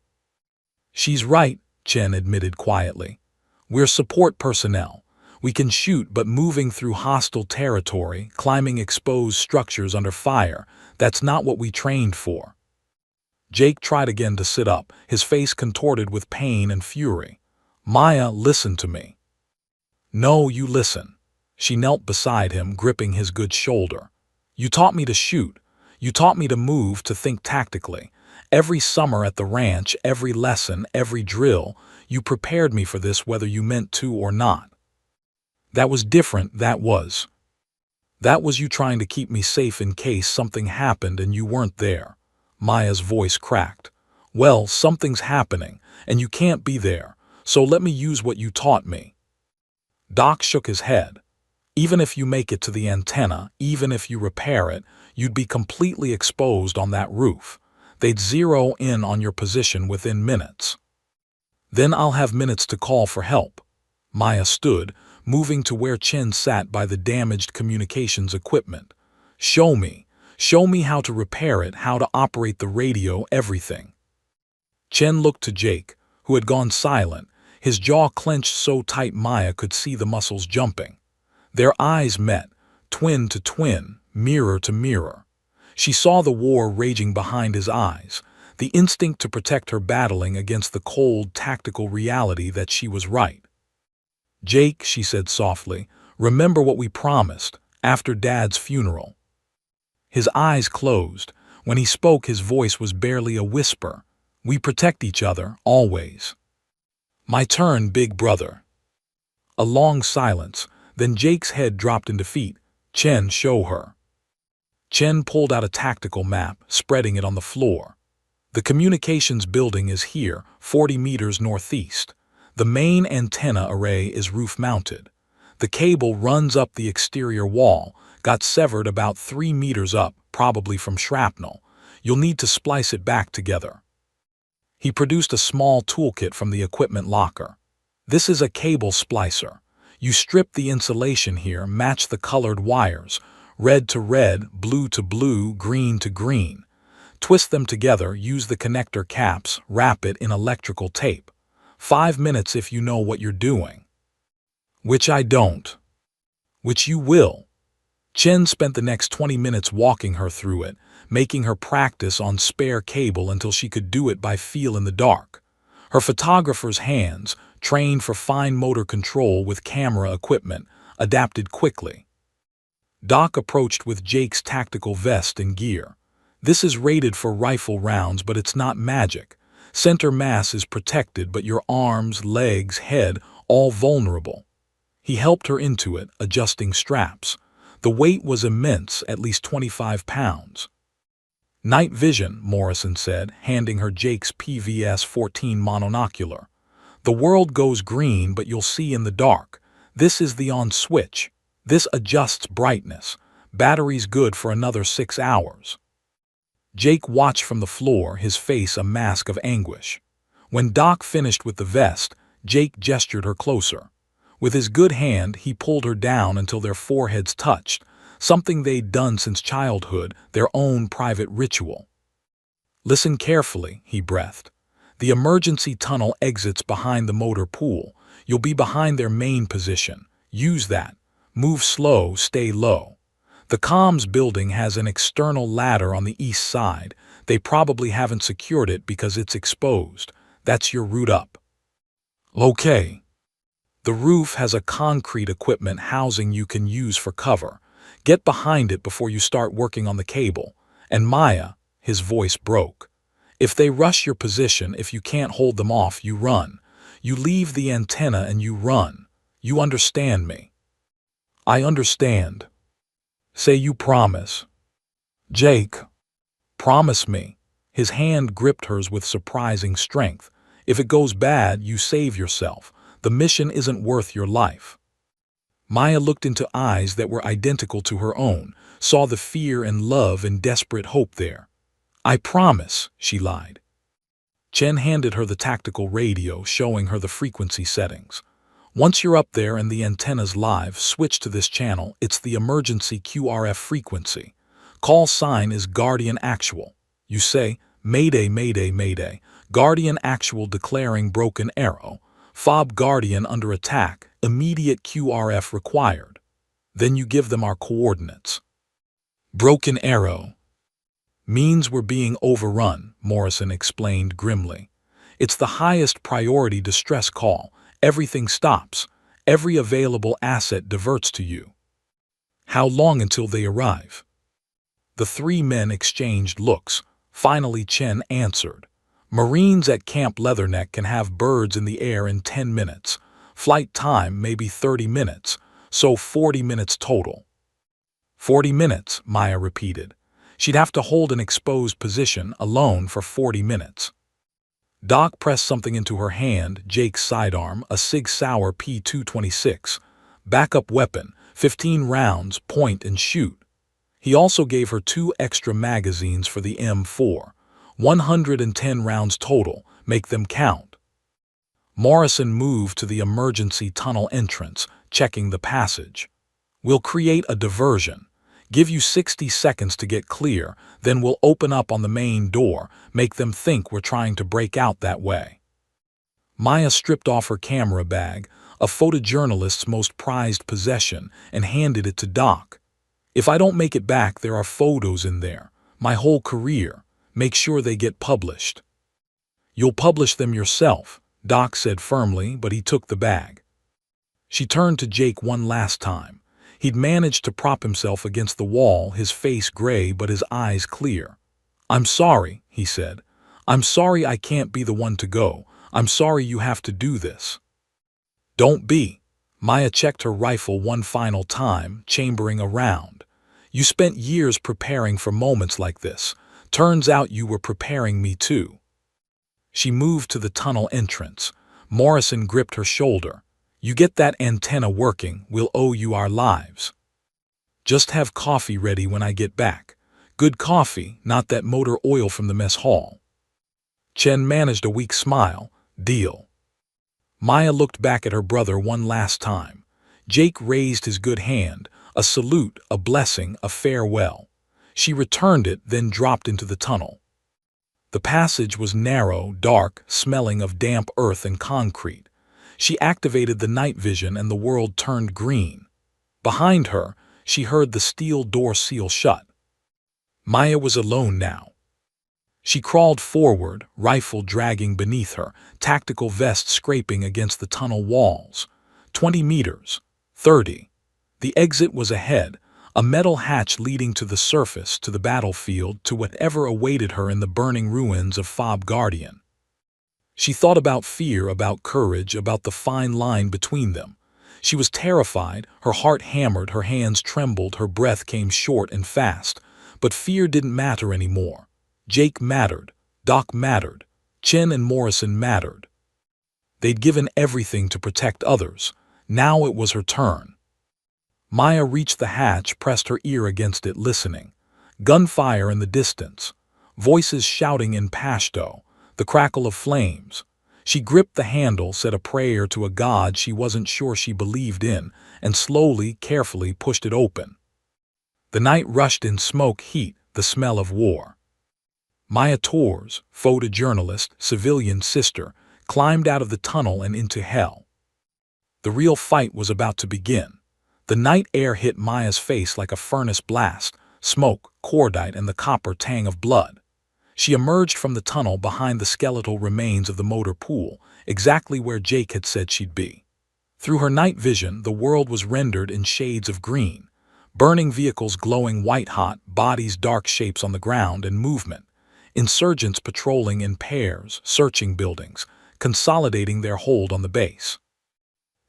"She's right," Chen admitted quietly. "We're support personnel. We can shoot, but moving through hostile territory, climbing exposed structures under fire, that's not what we trained for." Jake tried again to sit up, his face contorted with pain and fury. "Maya, listen to me." "No, you listen." She knelt beside him, gripping his good shoulder. "You taught me to shoot. You taught me to move, to think tactically. Every summer at the ranch, every lesson, every drill, you prepared me for this whether you meant to or not. That was different, that was. That was you trying to keep me safe in case something happened and you weren't there." Maya's voice cracked. "Well, something's happening, and you can't be there, so let me use what you taught me." Doc shook his head. "Even if you make it to the antenna, even if you repair it, you'd be completely exposed on that roof. They'd zero in on your position within minutes. Then I'll have minutes to call for help." Maya stood, moving to where Chen sat by the damaged communications equipment. Show me how to repair it, how to operate the radio, everything." Chen looked to Jake, who had gone silent, his jaw clenched so tight Maya could see the muscles jumping. Their eyes met, twin to twin, mirror to mirror. She saw the war raging behind his eyes, the instinct to protect her battling against the cold, tactical reality that she was right. "Jake," she said softly, "remember what we promised, after Dad's funeral." His eyes closed. When he spoke, his voice was barely a whisper. "We protect each other, always." "My turn, big brother." A long silence, then Jake's head dropped in defeat. "Chen, show her." Chen pulled out a tactical map, spreading it on the floor. "The communications building is here, 40 meters northeast. The main antenna array is roof-mounted. The cable runs up the exterior wall, got severed about 3 meters up, probably from shrapnel. You'll need to splice it back together." He produced a small toolkit from the equipment locker. "This is a cable splicer. You strip the insulation here, match the colored wires, red to red, blue to blue, green to green. Twist them together, use the connector caps, wrap it in electrical tape. 5 minutes if you know what you're doing." "Which I don't." "Which you will." Chen spent the next 20 minutes walking her through it, making her practice on spare cable until she could do it by feel in the dark. Her photographer's hands, trained for fine motor control with camera equipment, adapted quickly. Doc approached with Jake's tactical vest and gear. "This is rated for rifle rounds, but it's not magic. Center mass is protected, but your arms, legs, head, all vulnerable." He helped her into it, adjusting straps. The weight was immense, at least 25 pounds. "Night vision," Morrison said, handing her Jake's PVS-14 monocular. "The world goes green, but you'll see in the dark. This is the on switch. This adjusts brightness. Battery's good for another 6 hours." Jake watched from the floor, his face a mask of anguish. When Doc finished with the vest, Jake gestured her closer. With his good hand, he pulled her down until their foreheads touched, something they'd done since childhood, their own private ritual. "Listen carefully," he breathed. "The emergency tunnel exits behind the motor pool. You'll be behind their main position. Use that. Move slow, stay low. The comms building has an external ladder on the east side. They probably haven't secured it because it's exposed. That's your route up. Okay. The roof has a concrete equipment housing you can use for cover. Get behind it before you start working on the cable. And Maya, his voice broke. If they rush your position, if you can't hold them off, you run. You leave the antenna and you run. You understand me? I understand. Say you promise. Jake, promise me. His hand gripped hers with surprising strength. If it goes bad, you save yourself. The mission isn't worth your life. Maya looked into eyes that were identical to her own, saw the fear and love and desperate hope there. I promise, she lied. Chen handed her the tactical radio, showing her the frequency settings. Once you're up there and the antenna's live, switch to this channel. It's the emergency QRF frequency. Call sign is Guardian Actual. You say, Mayday, Mayday, Mayday. Guardian Actual declaring broken arrow. FOB Guardian under attack. Immediate QRF required. Then you give them our coordinates. Broken arrow means we're being overrun, Morrison explained grimly. It's the highest priority distress call. Everything stops. Every available asset diverts to you. How long until they arrive? The three men exchanged looks. Finally, Chen answered. Marines at Camp Leatherneck can have birds in the air in 10 minutes. Flight time maybe 30 minutes, so 40 minutes total. 40 minutes, Maya repeated. She'd have to hold an exposed position alone for 40 minutes. Doc pressed something into her hand, Jake's sidearm, a Sig Sauer P226. Backup weapon, 15 rounds, point and shoot. He also gave her 2 extra magazines for the M4. 110 rounds total, make them count. Morrison moved to the emergency tunnel entrance, checking the passage. We'll create a diversion. Give you 60 seconds to get clear, then we'll open up on the main door, make them think we're trying to break out that way. Maya stripped off her camera bag, a photojournalist's most prized possession, and handed it to Doc. If I don't make it back, there are photos in there. My whole career. Make sure they get published. You'll publish them yourself, Doc said firmly, but he took the bag. She turned to Jake one last time. He'd managed to prop himself against the wall, his face gray but his eyes clear. I'm sorry, he said. I'm sorry I can't be the one to go. I'm sorry you have to do this. Don't be. Maya checked her rifle one final time, chambering a round. You spent years preparing for moments like this. Turns out you were preparing me too. She moved to the tunnel entrance. Morrison gripped her shoulder. You get that antenna working, we'll owe you our lives. Just have coffee ready when I get back. Good coffee, not that motor oil from the mess hall. Chen managed a weak smile. Deal. Maya looked back at her brother one last time. Jake raised his good hand, a salute, a blessing, a farewell. She returned it, then dropped into the tunnel. The passage was narrow, dark, smelling of damp earth and concrete. She activated the night vision and the world turned green. Behind her, she heard the steel door seal shut. Maya was alone now. She crawled forward, rifle dragging beneath her, tactical vest scraping against the tunnel walls. 20 meters. 30. The exit was ahead, a metal hatch leading to the surface, to the battlefield, to whatever awaited her in the burning ruins of FOB Guardian. She thought about fear, about courage, about the fine line between them. She was terrified, her heart hammered, her hands trembled, her breath came short and fast. But fear didn't matter anymore. Jake mattered, Doc mattered, Chen and Morrison mattered. They'd given everything to protect others. Now it was her turn. Maya reached the hatch, pressed her ear against it, listening. Gunfire in the distance. Voices shouting in Pashto. The crackle of flames. She gripped the handle, said a prayer to a god she wasn't sure she believed in, and slowly, carefully pushed it open. The night rushed in smoke, heat, the smell of war. Maya Torres, photojournalist, civilian sister, climbed out of the tunnel and into hell. The real fight was about to begin. The night air hit Maya's face like a furnace blast, smoke, cordite, and the copper tang of blood. She emerged from the tunnel behind the skeletal remains of the motor pool, exactly where Jake had said she'd be. Through her night vision, the world was rendered in shades of green. Burning vehicles glowing white-hot, bodies dark shapes on the ground, and movement. Insurgents patrolling in pairs, searching buildings, consolidating their hold on the base.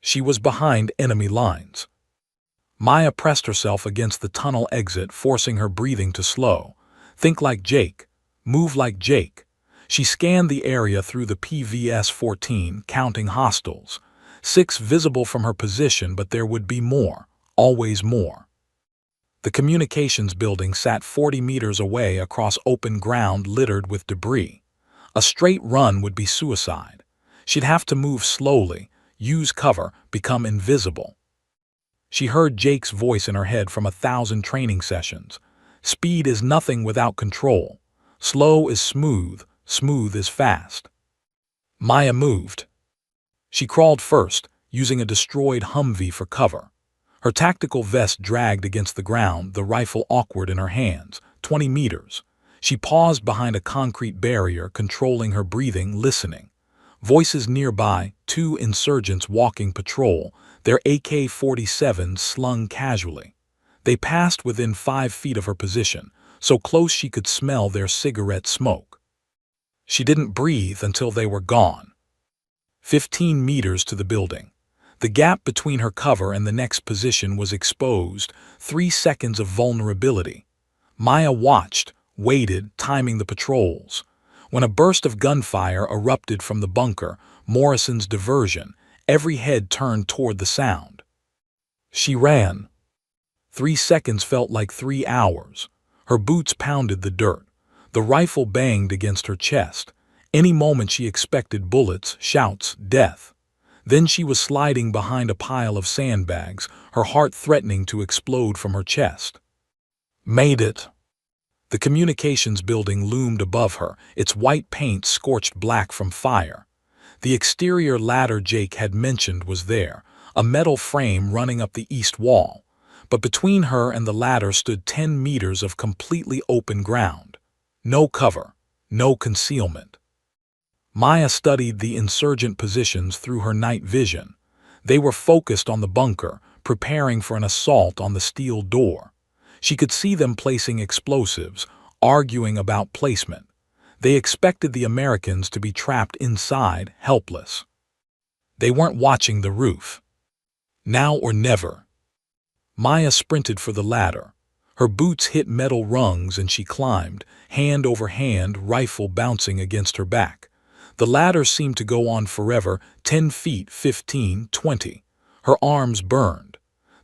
She was behind enemy lines. Maya pressed herself against the tunnel exit, forcing her breathing to slow. Think like Jake. Move like Jake. She scanned the area through the PVS-14, counting hostiles. 6 visible from her position, but there would be more. Always more. The communications building sat 40 meters away across open ground littered with debris. A straight run would be suicide. She'd have to move slowly, use cover, become invisible. She heard Jake's voice in her head from 1,000 training sessions. Speed is nothing without control. Slow is smooth, smooth is fast. Maya moved. She crawled first, using a destroyed Humvee for cover. Her tactical vest dragged against the ground, the rifle awkward in her hands. 20 meters. She paused behind a concrete barrier, controlling her breathing, listening. Voices nearby, 2 insurgents walking patrol, their AK-47s slung casually. They passed within 5 feet of her position, so close she could smell their cigarette smoke. She didn't breathe until they were gone. 15 meters to the building. The gap between her cover and the next position was exposed, 3 seconds of vulnerability. Maya watched, waited, timing the patrols. When a burst of gunfire erupted from the bunker, Morrison's diversion, every head turned toward the sound. She ran. 3 seconds felt like 3 hours. Her boots pounded the dirt. The rifle banged against her chest. Any moment she expected bullets, shouts, death. Then she was sliding behind a pile of sandbags, her heart threatening to explode from her chest. Made it. The communications building loomed above her, its white paint scorched black from fire. The exterior ladder Jake had mentioned was there, a metal frame running up the east wall. But between her and the ladder stood 10 meters of completely open ground. No cover, no concealment. Maya studied the insurgent positions through her night vision. They were focused on the bunker, preparing for an assault on the steel door. She could see them placing explosives, arguing about placement. They expected the Americans to be trapped inside, helpless. They weren't watching the roof. Now or never. Maya sprinted for the ladder. Her boots hit metal rungs and she climbed, hand over hand, rifle bouncing against her back. The ladder seemed to go on forever, 10 feet, 15, 20. Her arms burned.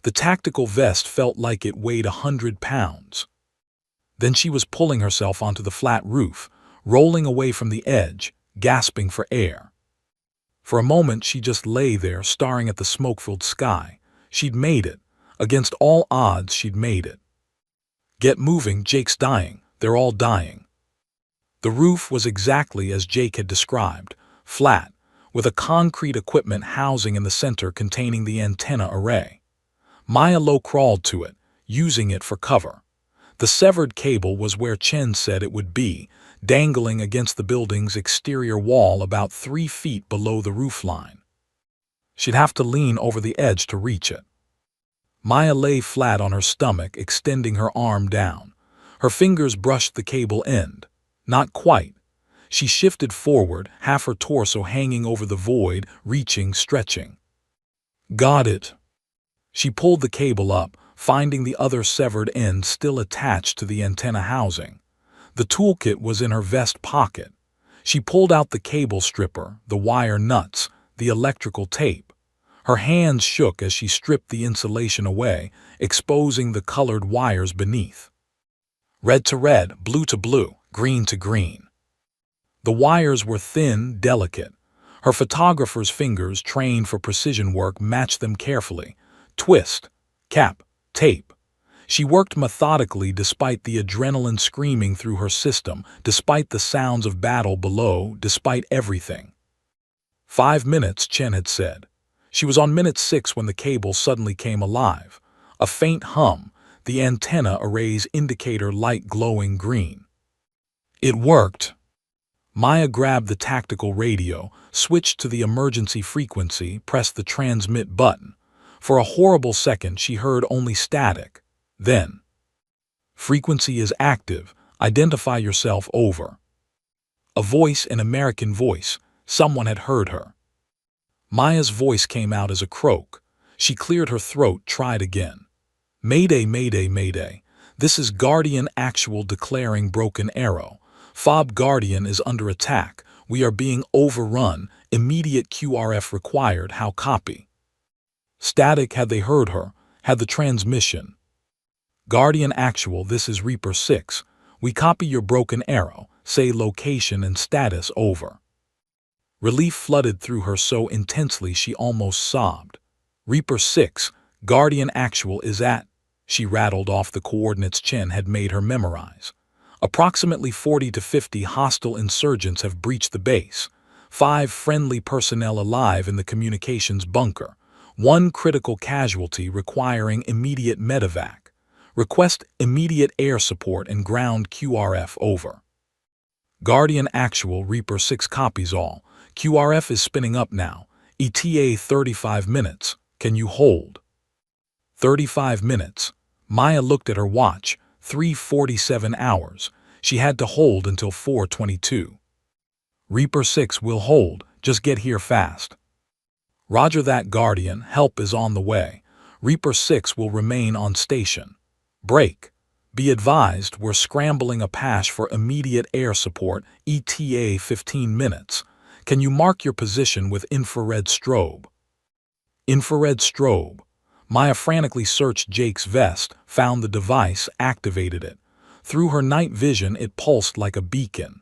The tactical vest felt like it weighed 100 pounds. Then she was pulling herself onto the flat roof, rolling away from the edge, gasping for air. For a moment she just lay there, staring at the smoke-filled sky. She'd made it. Against all odds, she'd made it. Get moving, Jake's dying. They're all dying. The roof was exactly as Jake had described, flat, with a concrete equipment housing in the center containing the antenna array. Maya low-crawled to it, using it for cover. The severed cable was where Chen said it would be, dangling against the building's exterior wall about 3 feet below the roofline. She'd have to lean over the edge to reach it. Maya lay flat on her stomach, extending her arm down. Her fingers brushed the cable end. Not quite. She shifted forward, half her torso hanging over the void, reaching, stretching. Got it. She pulled the cable up, finding the other severed end still attached to the antenna housing. The toolkit was in her vest pocket. She pulled out the cable stripper, the wire nuts, the electrical tape. Her hands shook as she stripped the insulation away, exposing the colored wires beneath. Red to red, blue to blue, green to green. The wires were thin, delicate. Her photographer's fingers, trained for precision work, matched them carefully. Twist, cap, tape. She worked methodically despite the adrenaline screaming through her system, despite the sounds of battle below, despite everything. 5 minutes, Chen had said. She was on minute 6 when the cable suddenly came alive. A faint hum, the antenna array's indicator light glowing green. It worked. Maya grabbed the tactical radio, switched to the emergency frequency, pressed the transmit button. For a horrible second, she heard only static. Then, "Frequency is active. Identify yourself, over." A voice, an American voice. Someone had heard her. Maya's voice came out as a croak. She cleared her throat, tried again. "Mayday, mayday, mayday. This is Guardian Actual declaring Broken Arrow. Fob Guardian is under attack. We are being overrun. Immediate QRF required. How copy?" Static. Had they heard her? Had the transmission? "Guardian Actual, this is Reaper 6. We copy your Broken Arrow. Say location and status, over." Relief flooded through her so intensely she almost sobbed. "Reaper 6, Guardian Actual is at..." She rattled off the coordinates Chen had made her memorize. "Approximately 40 to 50 hostile insurgents have breached the base. 5 friendly personnel alive in the communications bunker. 1 critical casualty requiring immediate medevac. Request immediate air support and ground QRF, over." Guardian Actual, Reaper 6 copies all. QRF is spinning up now. ETA 35 minutes. Can you hold? 35 minutes. Maya looked at her watch. 3:47 hours. She had to hold until 4:22. "Reaper 6 will hold. Just get here fast." "Roger that, Guardian. Help is on the way. Reaper 6 will remain on station. Break. Be advised, we're scrambling Apache for immediate air support. ETA 15 minutes. Can you mark your position with infrared strobe?" Infrared strobe. Maya frantically searched Jake's vest, found the device, activated it. Through her night vision, it pulsed like a beacon.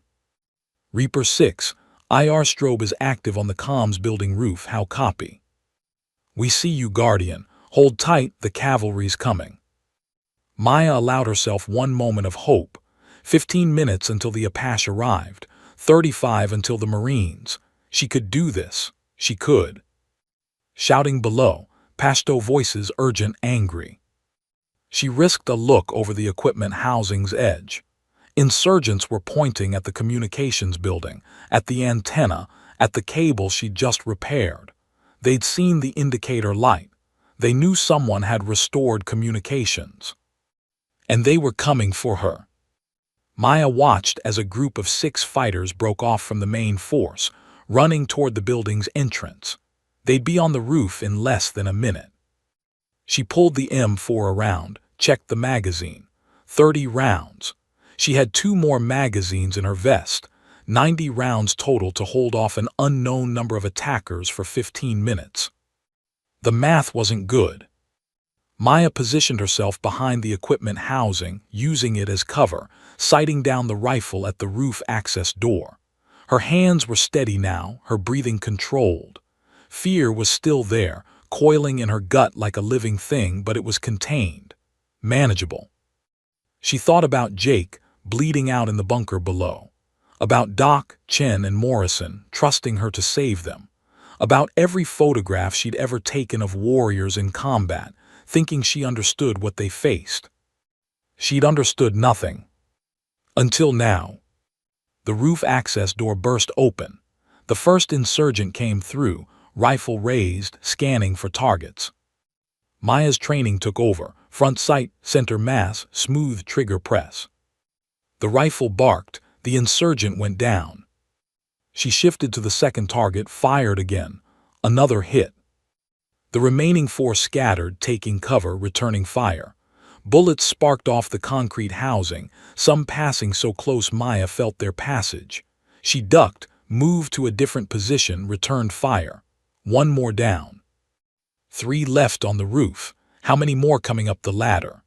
"Reaper 6, IR strobe is active on the comms building roof. How copy?" "We see you, Guardian. Hold tight, the cavalry's coming." Maya allowed herself one moment of hope. 15 minutes until the Apache arrived. 35 until the Marines. She could do this. She could. Shouting below, Pashto voices, urgent, angry. She risked a look over the equipment housing's edge. Insurgents were pointing at the communications building, at the antenna, at the cable she'd just repaired. They'd seen the indicator light. They knew someone had restored communications. And they were coming for her. Maya watched as a group of 6 fighters broke off from the main force, running toward the building's entrance. They'd be on the roof in less than a minute. She pulled the M4 around, checked the magazine. 30 rounds. She had 2 more magazines in her vest. 90 rounds total to hold off an unknown number of attackers for 15 minutes. The math wasn't good. Maya positioned herself behind the equipment housing, using it as cover, sighting down the rifle at the roof access door. Her hands were steady now, her breathing controlled. Fear was still there, coiling in her gut like a living thing, but it was contained, manageable. She thought about Jake, bleeding out in the bunker below. About Doc, Chen, and Morrison, trusting her to save them. About every photograph she'd ever taken of warriors in combat, thinking she understood what they faced. She'd understood nothing. Until now. The roof access door burst open. The first insurgent came through, rifle raised, scanning for targets. Maya's training took over, front sight, center mass, smooth trigger press. The rifle barked, the insurgent went down. She shifted to the second target, fired again. Another hit. The remaining 4 scattered, taking cover, returning fire. Bullets sparked off the concrete housing, some passing so close Maya felt their passage. She ducked, moved to a different position, returned fire. 1 more down. 3 left on the roof. How many more coming up the ladder?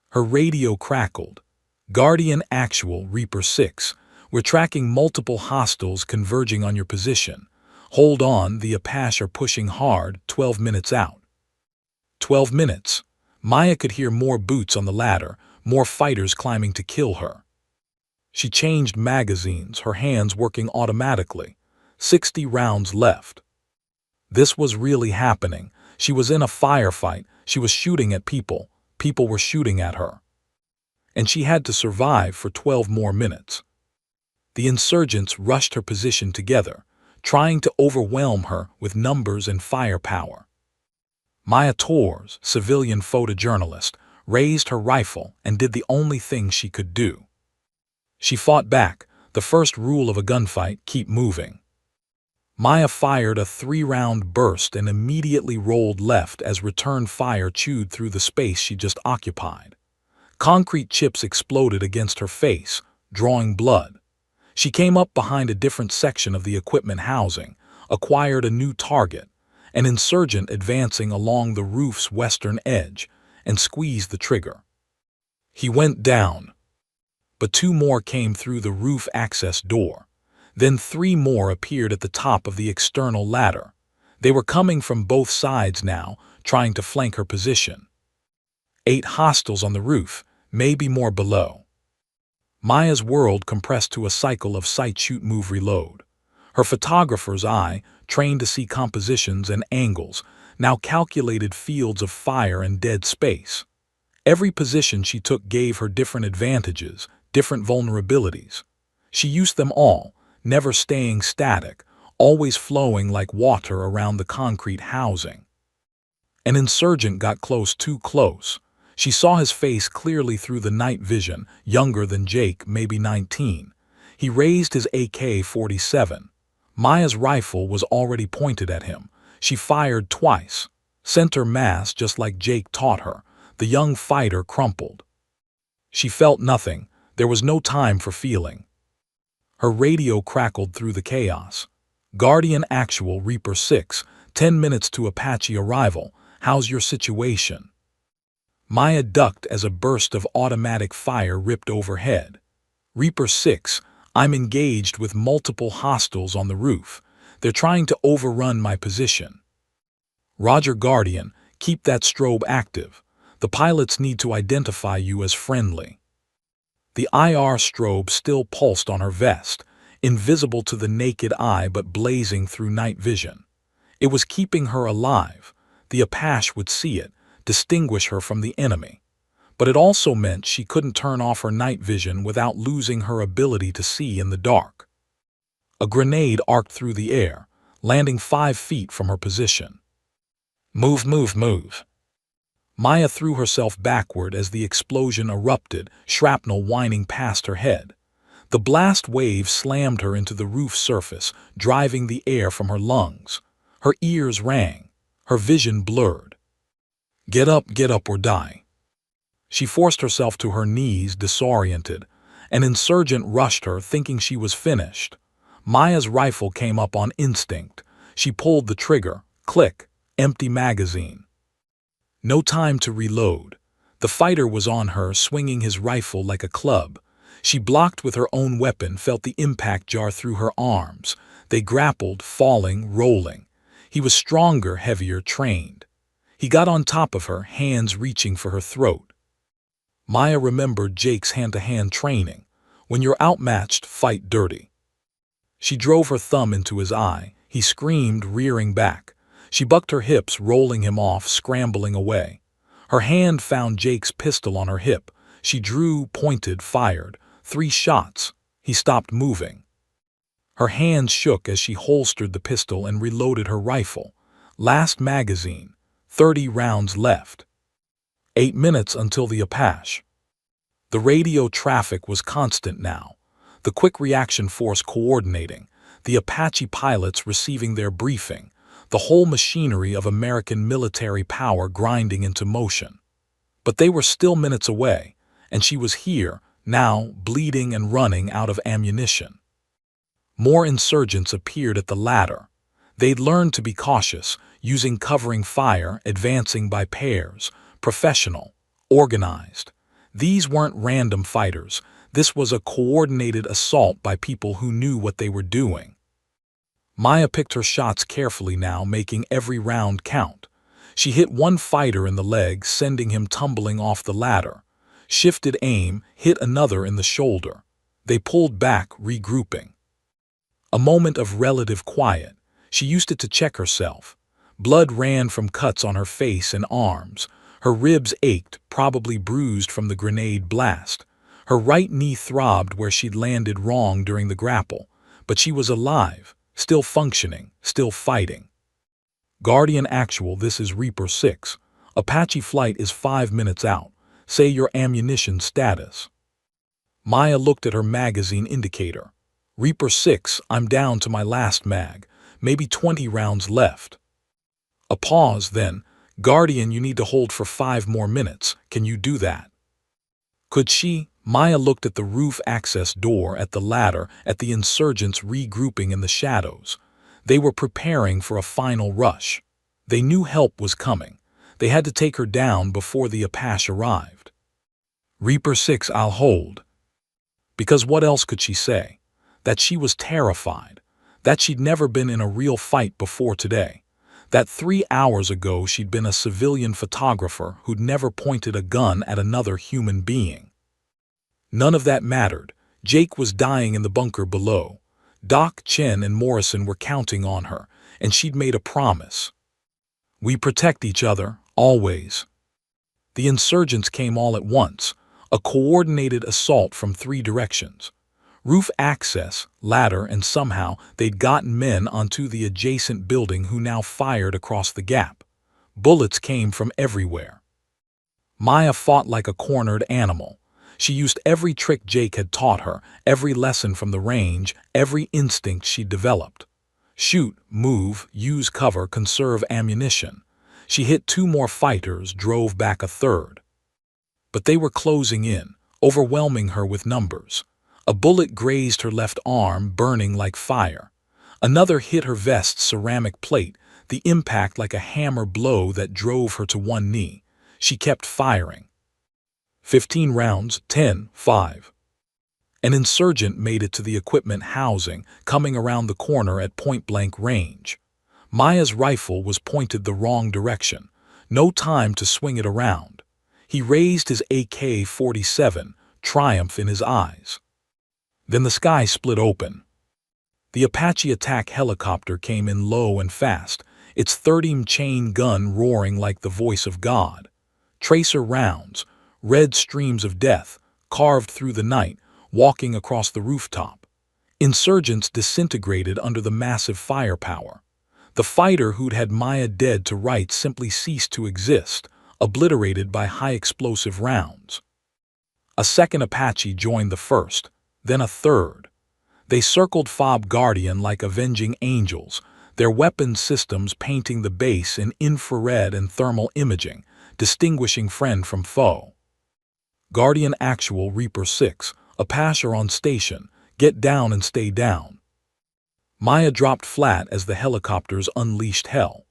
Her radio crackled. "Guardian Actual, Reaper 6. We're tracking multiple hostiles converging on your position. Hold on, the Apache are pushing hard, 12 minutes out." 12 minutes. Maya could hear more boots on the ladder, more fighters climbing to kill her. She changed magazines, her hands working automatically. 60 rounds left. This was really happening. She was in a firefight, she was shooting at people, people were shooting at her. And she had to survive for 12 more minutes. The insurgents rushed her position together, trying to overwhelm her with numbers and firepower. Maya Torres, civilian photojournalist, raised her rifle and did the only thing she could do. She fought back, the first rule of a gunfight, keep moving. Maya fired a 3-round burst and immediately rolled left as return fire chewed through the space she just occupied. Concrete chips exploded against her face, drawing blood. She came up behind a different section of the equipment housing, acquired a new target, an insurgent advancing along the roof's western edge, and squeezed the trigger. He went down, but 2 more came through the roof access door. Then 3 more appeared at the top of the external ladder. They were coming from both sides now, trying to flank her position. 8 hostiles on the roof, maybe more below. Maya's world compressed to a cycle of sight, shoot, move, reload. Her photographer's eye, trained to see compositions and angles, now calculated fields of fire and dead space. Every position she took gave her different advantages, different vulnerabilities. She used them all, never staying static, always flowing like water around the concrete housing. An insurgent got close, too close. She saw his face clearly through the night vision, younger than Jake, maybe 19. He raised his AK-47. Maya's rifle was already pointed at him. She fired twice. Center mass, just like Jake taught her. The young fighter crumpled. She felt nothing. There was no time for feeling. Her radio crackled through the chaos. Guardian Actual, Reaper 6, 10 minutes to Apache arrival. How's your situation? Maya ducked as a burst of automatic fire ripped overhead. Reaper 6, I'm engaged with multiple hostiles on the roof. They're trying to overrun my position. Roger Guardian, keep that strobe active. The pilots need to identify you as friendly. The IR strobe still pulsed on her vest, invisible to the naked eye but blazing through night vision. It was keeping her alive. The Apache would see it, distinguish her from the enemy. But it also meant she couldn't turn off her night vision without losing her ability to see in the dark. A grenade arced through the air, landing 5 feet from her position. Move, move, move. Maya threw herself backward as the explosion erupted, shrapnel whining past her head. The blast wave slammed her into the roof surface, driving the air from her lungs. Her ears rang, her vision blurred. Get up or die. She forced herself to her knees, disoriented. An insurgent rushed her, thinking she was finished. Maya's rifle came up on instinct. She pulled the trigger. Click. Empty magazine. No time to reload. The fighter was on her, swinging his rifle like a club. She blocked with her own weapon, felt the impact jar through her arms. They grappled, falling, rolling. He was stronger, heavier, trained. He got on top of her, hands reaching for her throat. Maya remembered Jake's hand-to-hand training. When you're outmatched, fight dirty. She drove her thumb into his eye. He screamed, rearing back. She bucked her hips, rolling him off, scrambling away. Her hand found Jake's pistol on her hip. She drew, pointed, fired. 3 shots. He stopped moving. Her hands shook as she holstered the pistol and reloaded her rifle. Last magazine. 30 rounds left. 8 minutes until the Apache. The radio traffic was constant now. The quick reaction force coordinating. The Apache pilots receiving their briefing. The whole machinery of American military power grinding into motion. But they were still minutes away, and she was here, now, bleeding and running out of ammunition. More insurgents appeared at the ladder. They'd learned to be cautious, using covering fire, advancing by pairs, professional, organized. These weren't random fighters. This was a coordinated assault by people who knew what they were doing. Maya picked her shots carefully now, making every round count. She hit one fighter in the leg, sending him tumbling off the ladder. Shifted aim, hit another in the shoulder. They pulled back, regrouping. A moment of relative quiet. She used it to check herself. Blood ran from cuts on her face and arms. Her ribs ached, probably bruised from the grenade blast. Her right knee throbbed where she'd landed wrong during the grapple. But she was alive, still functioning, still fighting. Guardian Actual, this is Reaper 6. Apache flight is 5 minutes out. Say your ammunition status. Maya looked at her magazine indicator. Reaper 6, I'm down to my last mag. Maybe 20 rounds left. A pause, then. Guardian, you need to hold for 5 more minutes. Can you do that? Could she? Maya looked at the roof access door, at the ladder, at the insurgents regrouping in the shadows. They were preparing for a final rush. They knew help was coming. They had to take her down before the Apache arrived. Reaper 6, I'll hold. Because what else could she say? That she was terrified. That she'd never been in a real fight before today. That 3 hours ago she'd been a civilian photographer who'd never pointed a gun at another human being. None of that mattered. Jake was dying in the bunker below. Doc, Chen, and Morrison were counting on her, and she'd made a promise. We protect each other, always. The insurgents came all at once, a coordinated assault from 3 directions. Roof access, ladder, and somehow they'd gotten men onto the adjacent building who now fired across the gap. Bullets came from everywhere. Maya fought like a cornered animal. She used every trick Jake had taught her, every lesson from the range, every instinct she'd developed. Shoot, move, use cover, conserve ammunition. She hit 2 more fighters, drove back a 3rd. But they were closing in, overwhelming her with numbers. A bullet grazed her left arm, burning like fire. Another hit her vest's ceramic plate, the impact like a hammer blow that drove her to one knee. She kept firing. 15 rounds, 10, 5. An insurgent made it to the equipment housing, coming around the corner at point-blank range. Maya's rifle was pointed the wrong direction. No time to swing it around. He raised his AK-47, triumph in his eyes. Then the sky split open. The Apache attack helicopter came in low and fast, its 30 chain gun roaring like the voice of God. Tracer rounds, red streams of death, carved through the night, walking across the rooftop. Insurgents disintegrated under the massive firepower. The fighter who'd had Maya dead to rights simply ceased to exist, obliterated by high-explosive rounds. A second Apache joined the first, then a 3rd. They circled Fob Guardian like avenging angels, their weapon systems painting the base in infrared and thermal imaging, distinguishing friend from foe. Guardian Actual, Reaper 6, Apache on station, get down and stay down. Maya dropped flat as the helicopters unleashed hell.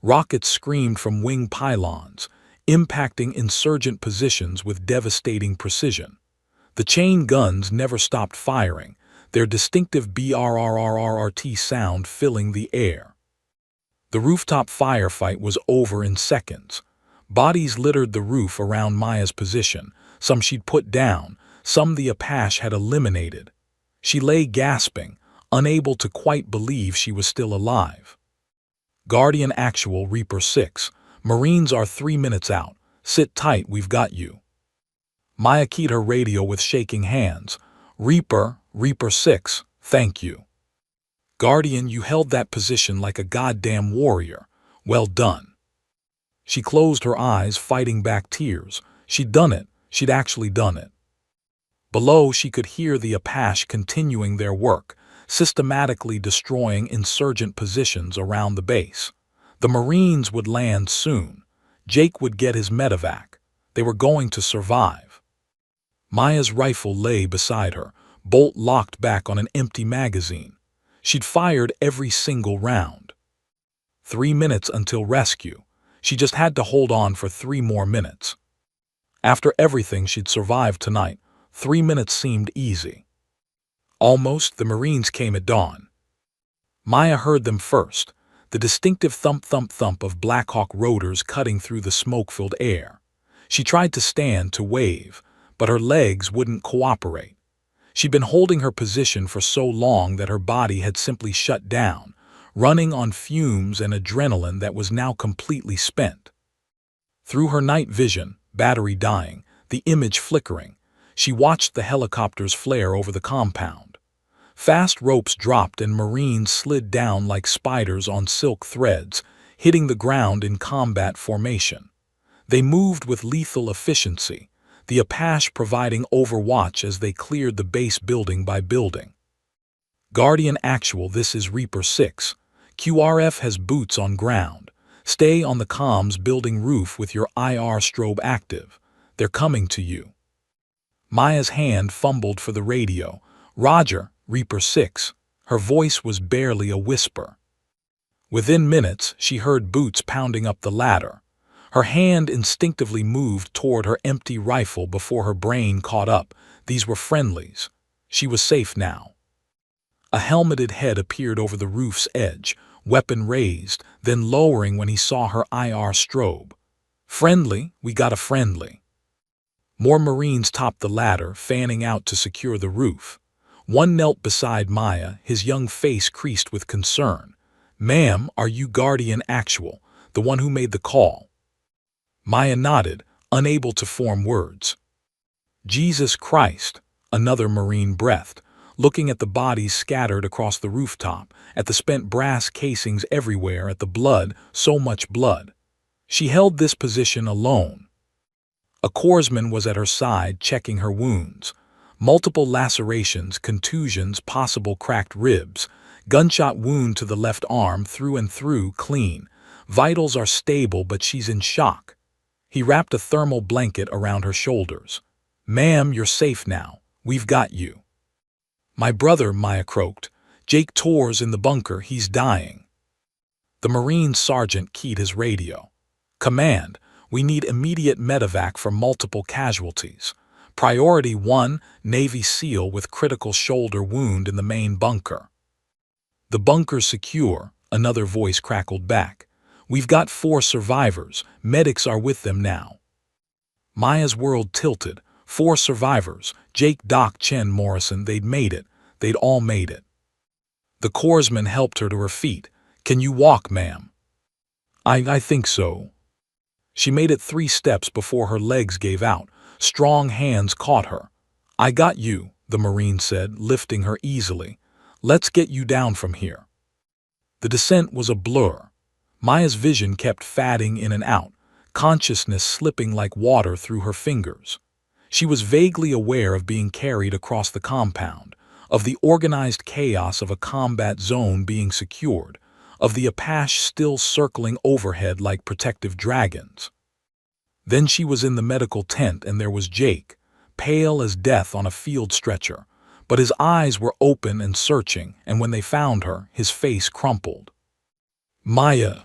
Rockets screamed from wing pylons, impacting insurgent positions with devastating precision. The chain guns never stopped firing, their distinctive BRRRRRT sound filling the air. The rooftop firefight was over in seconds. Bodies littered the roof around Maya's position, some she'd put down, some the Apache had eliminated. She lay gasping, unable to quite believe she was still alive. Guardian Actual, Reaper 6, Marines are 3 minutes out. Sit tight, we've got you. Maya keyed her radio with shaking hands. Reaper 6, thank you. Guardian, you held that position like a goddamn warrior. Well done. She closed her eyes, fighting back tears. She'd done it. She'd actually done it. Below, she could hear the Apache continuing their work, systematically destroying insurgent positions around the base. The Marines would land soon. Jake would get his medevac. They were going to survive. Maya's rifle lay beside her, bolt locked back on an empty magazine. She'd fired every single round. 3 minutes until rescue. She just had to hold on for 3 more minutes. After everything she'd survived tonight, 3 minutes seemed easy. Almost, the Marines came at dawn. Maya heard them first, the distinctive thump-thump-thump of Black Hawk rotors cutting through the smoke-filled air. She tried to stand, to wave, but her legs wouldn't cooperate. She'd been holding her position for so long that her body had simply shut down, running on fumes and adrenaline that was now completely spent. Through her night vision, battery dying, the image flickering, she watched the helicopters flare over the compound. Fast ropes dropped and Marines slid down like spiders on silk threads, hitting the ground in combat formation. They moved with lethal efficiency, the Apache providing overwatch as they cleared the base building by building. Guardian Actual, this is Reaper 6. QRF has boots on ground. Stay on the comms building roof with your IR strobe active. They're coming to you. Maya's hand fumbled for the radio. Roger, Reaper 6. Her voice was barely a whisper. Within minutes, she heard boots pounding up the ladder. Her hand instinctively moved toward her empty rifle before her brain caught up. These were friendlies. She was safe now. A helmeted head appeared over the roof's edge, weapon raised, then lowering when he saw her IR strobe. Friendly, we got a friendly. More Marines topped the ladder, fanning out to secure the roof. One knelt beside Maya, his young face creased with concern. Ma'am, are you Guardian Actual, the one who made the call? Maya nodded, unable to form words. Jesus Christ, another Marine breathed, looking at the bodies scattered across the rooftop, at the spent brass casings everywhere, at the blood, so much blood. She held this position alone. A corpsman was at her side checking her wounds. Multiple lacerations, contusions, possible cracked ribs, gunshot wound to the left arm through and through clean. Vitals are stable, but she's in shock. He wrapped a thermal blanket around her shoulders. Ma'am, you're safe now. We've got you. My brother, Maya croaked. Jake Torr's in the bunker, he's dying. The Marine sergeant keyed his radio. Command, we need immediate medevac for multiple casualties. Priority 1, Navy SEAL with critical shoulder wound in the main bunker. The bunker's secure, another voice crackled back. We've got 4 survivors, medics are with them now. Maya's world tilted. 4 survivors, Jake, Doc, Chen, Morrison, they'd made it. They'd all made it. The corpsman helped her to her feet. Can you walk, ma'am? I think so. She made it 3 steps before her legs gave out. Strong hands caught her. I got you, the Marine said, lifting her easily. Let's get you down from here. The descent was a blur. Maya's vision kept fading in and out, consciousness slipping like water through her fingers. She was vaguely aware of being carried across the compound, of the organized chaos of a combat zone being secured, of the Apache still circling overhead like protective dragons. Then she was in the medical tent and there was Jake, pale as death on a field stretcher, but his eyes were open and searching, and when they found her, his face crumpled. Maya.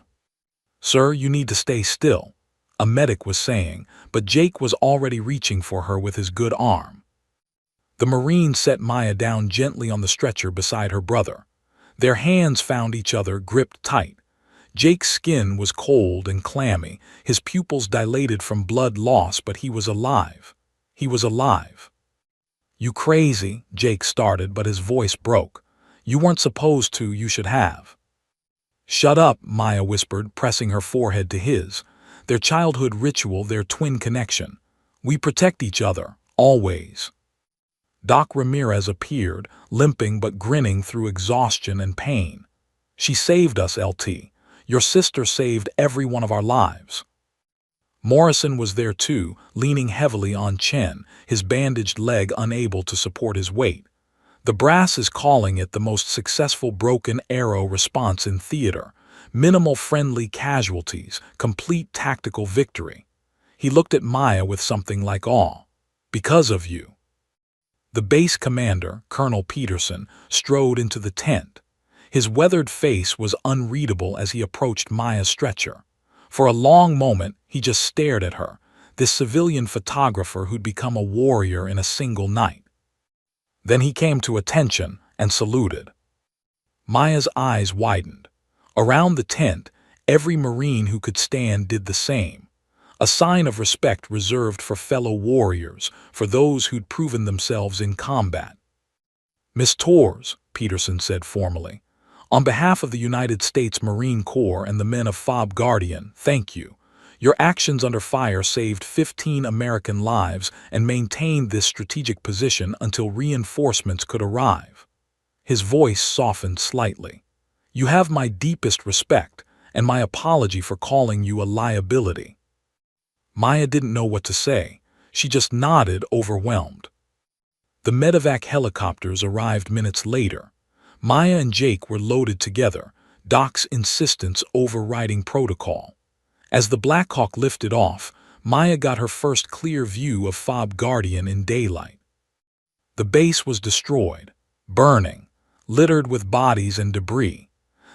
Sir, you need to stay still, a medic was saying, but Jake was already reaching for her with his good arm. The Marine set Maya down gently on the stretcher beside her brother. Their hands found each other, gripped tight. Jake's skin was cold and clammy, his pupils dilated from blood loss, but he was alive. He was alive. You crazy, Jake started, but his voice broke. You weren't supposed to, you should have. Shut up, Maya whispered, pressing her forehead to his. Their childhood ritual, their twin connection. We protect each other, always. Doc Ramirez appeared, limping but grinning through exhaustion and pain. She saved us, LT. Your sister saved every one of our lives. Morrison was there too, leaning heavily on Chen, his bandaged leg unable to support his weight. The brass is calling it the most successful broken arrow response in theater. Minimal friendly casualties, complete tactical victory. He looked at Maya with something like awe. Because of you. The base commander, Colonel Peterson, strode into the tent. His weathered face was unreadable as he approached Maya's stretcher. For a long moment, he just stared at her, this civilian photographer who'd become a warrior in a single night. Then he came to attention and saluted. Maya's eyes widened. Around the tent, every Marine who could stand did the same. A sign of respect reserved for fellow warriors, for those who'd proven themselves in combat. Miss Torres, Peterson said formally, On behalf of the United States Marine Corps and the men of FOB Guardian, thank you. Your actions under fire saved 15 American lives and maintained this strategic position until reinforcements could arrive. His voice softened slightly. You have my deepest respect and my apology for calling you a liability. Maya didn't know what to say. She just nodded, overwhelmed. The medevac helicopters arrived minutes later. Maya and Jake were loaded together, Doc's insistence overriding protocol. As the Black Hawk lifted off, Maya got her first clear view of FOB Guardian in daylight. The base was destroyed, burning, littered with bodies and debris.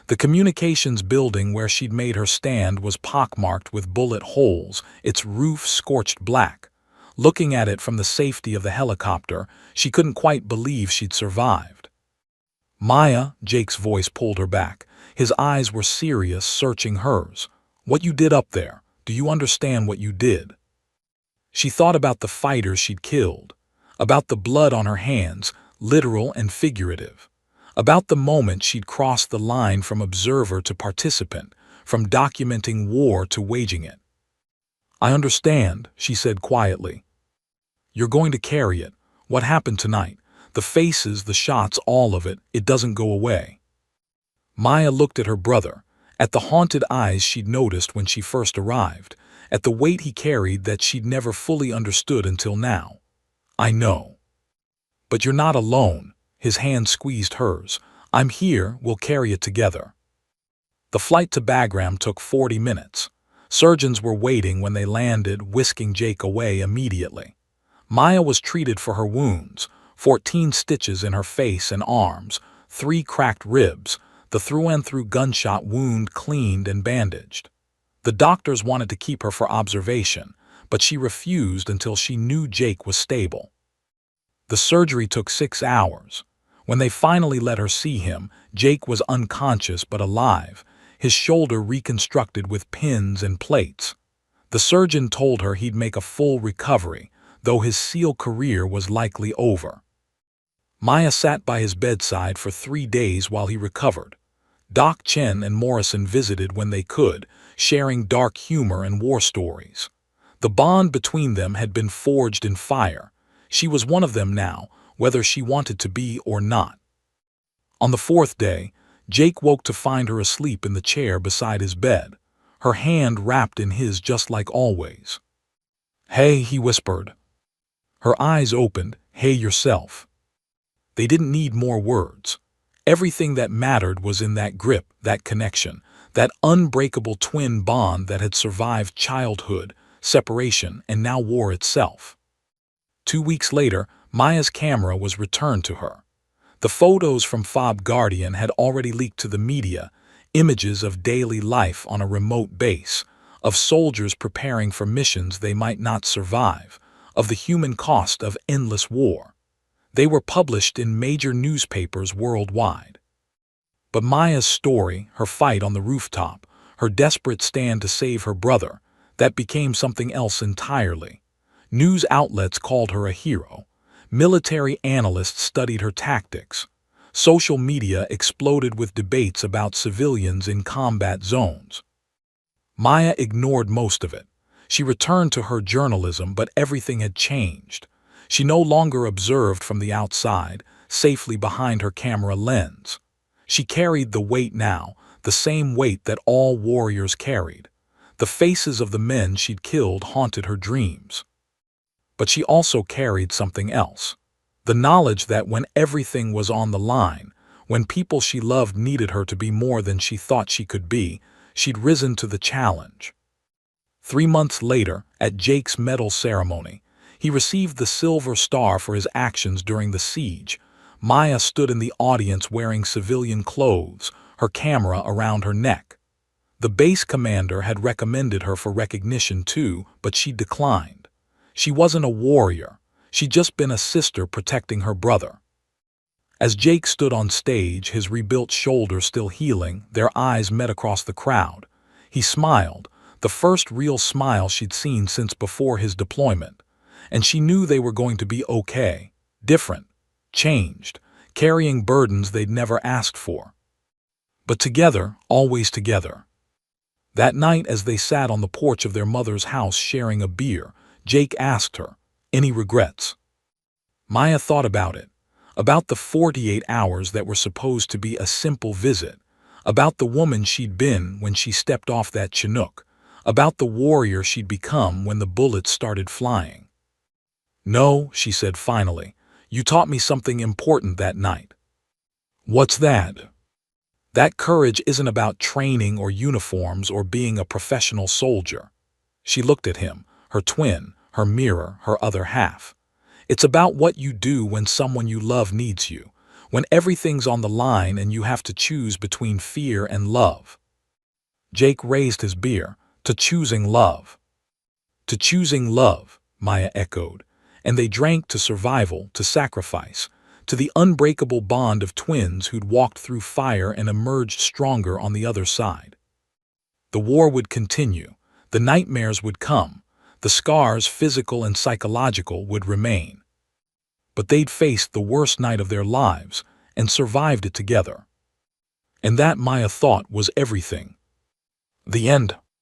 The communications building where she'd made her stand was pockmarked with bullet holes, its roof scorched black. Looking at it from the safety of the helicopter, she couldn't quite believe she'd survived. Maya, Jake's voice pulled her back. His eyes were serious, searching hers. What you did up there, do you understand what you did? She thought about the fighters she'd killed, about the blood on her hands, literal and figurative, about the moment she'd crossed the line from observer to participant, from documenting war to waging it. I understand, she said quietly. You're going to carry it. What happened tonight? The faces, the shots, all of it, it doesn't go away. Maya looked at her brother, at the haunted eyes she'd noticed when she first arrived, at the weight he carried that she'd never fully understood until now. I know. But you're not alone. His hand squeezed hers. I'm here, we'll carry it together. The flight to Bagram took 40 minutes. Surgeons were waiting when they landed, whisking Jake away immediately. Maya was treated for her wounds, 14 stitches in her face and arms, 3 cracked ribs, the through-and-through gunshot wound cleaned and bandaged. The doctors wanted to keep her for observation, but she refused until she knew Jake was stable. The surgery took 6 hours. When they finally let her see him, Jake was unconscious but alive, his shoulder reconstructed with pins and plates. The surgeon told her he'd make a full recovery, though his SEAL career was likely over. Maya sat by his bedside for 3 days while he recovered. Doc Chen and Morrison visited when they could, sharing dark humor and war stories. The bond between them had been forged in fire. She was one of them now, whether she wanted to be or not. On the 4th day, Jake woke to find her asleep in the chair beside his bed, her hand wrapped in his just like always. Hey, he whispered. Her eyes opened. Hey yourself. They didn't need more words. Everything that mattered was in that grip, that connection, that unbreakable twin bond that had survived childhood, separation, and now war itself. 2 weeks later, Maya's camera was returned to her. The photos from FOB Guardian had already leaked to the media, images of daily life on a remote base, of soldiers preparing for missions they might not survive, of the human cost of endless war. They were published in major newspapers worldwide. But Maya's story, her fight on the rooftop, her desperate stand to save her brother, that became something else entirely. News outlets called her a hero. Military analysts studied her tactics. Social media exploded with debates about civilians in combat zones. Maya ignored most of it. She returned to her journalism, but everything had changed. She no longer observed from the outside, safely behind her camera lens. She carried the weight now, the same weight that all warriors carried. The faces of the men she'd killed haunted her dreams. But she also carried something else. The knowledge that when everything was on the line, when people she loved needed her to be more than she thought she could be, she'd risen to the challenge. 3 months later, at Jake's medal ceremony, he received the Silver Star for his actions during the siege. Maya stood in the audience wearing civilian clothes, her camera around her neck. The base commander had recommended her for recognition too, but she declined. She wasn't a warrior. She'd just been a sister protecting her brother. As Jake stood on stage, his rebuilt shoulder still healing, their eyes met across the crowd. He smiled, the first real smile she'd seen since before his deployment. And she knew they were going to be okay, different, changed, carrying burdens they'd never asked for. But together, always together. That night, as they sat on the porch of their mother's house sharing a beer, Jake asked her, "Any regrets?" Maya thought about it, about the 48 hours that were supposed to be a simple visit, about the woman she'd been when she stepped off that Chinook, about the warrior she'd become when the bullets started flying. "No," she said finally, "you taught me something important that night." "What's that?" "That courage isn't about training or uniforms or being a professional soldier." She looked at him, her twin, her mirror, her other half. "It's about what you do when someone you love needs you, when everything's on the line and you have to choose between fear and love." Jake raised his beer. "To choosing love." "To choosing love," Maya echoed, and they drank to survival, to sacrifice, to the unbreakable bond of twins who'd walked through fire and emerged stronger on the other side. The war would continue, the nightmares would come, the scars, physical and psychological, would remain. But they'd faced the worst night of their lives and survived it together. And that, Maya thought, was everything. The end.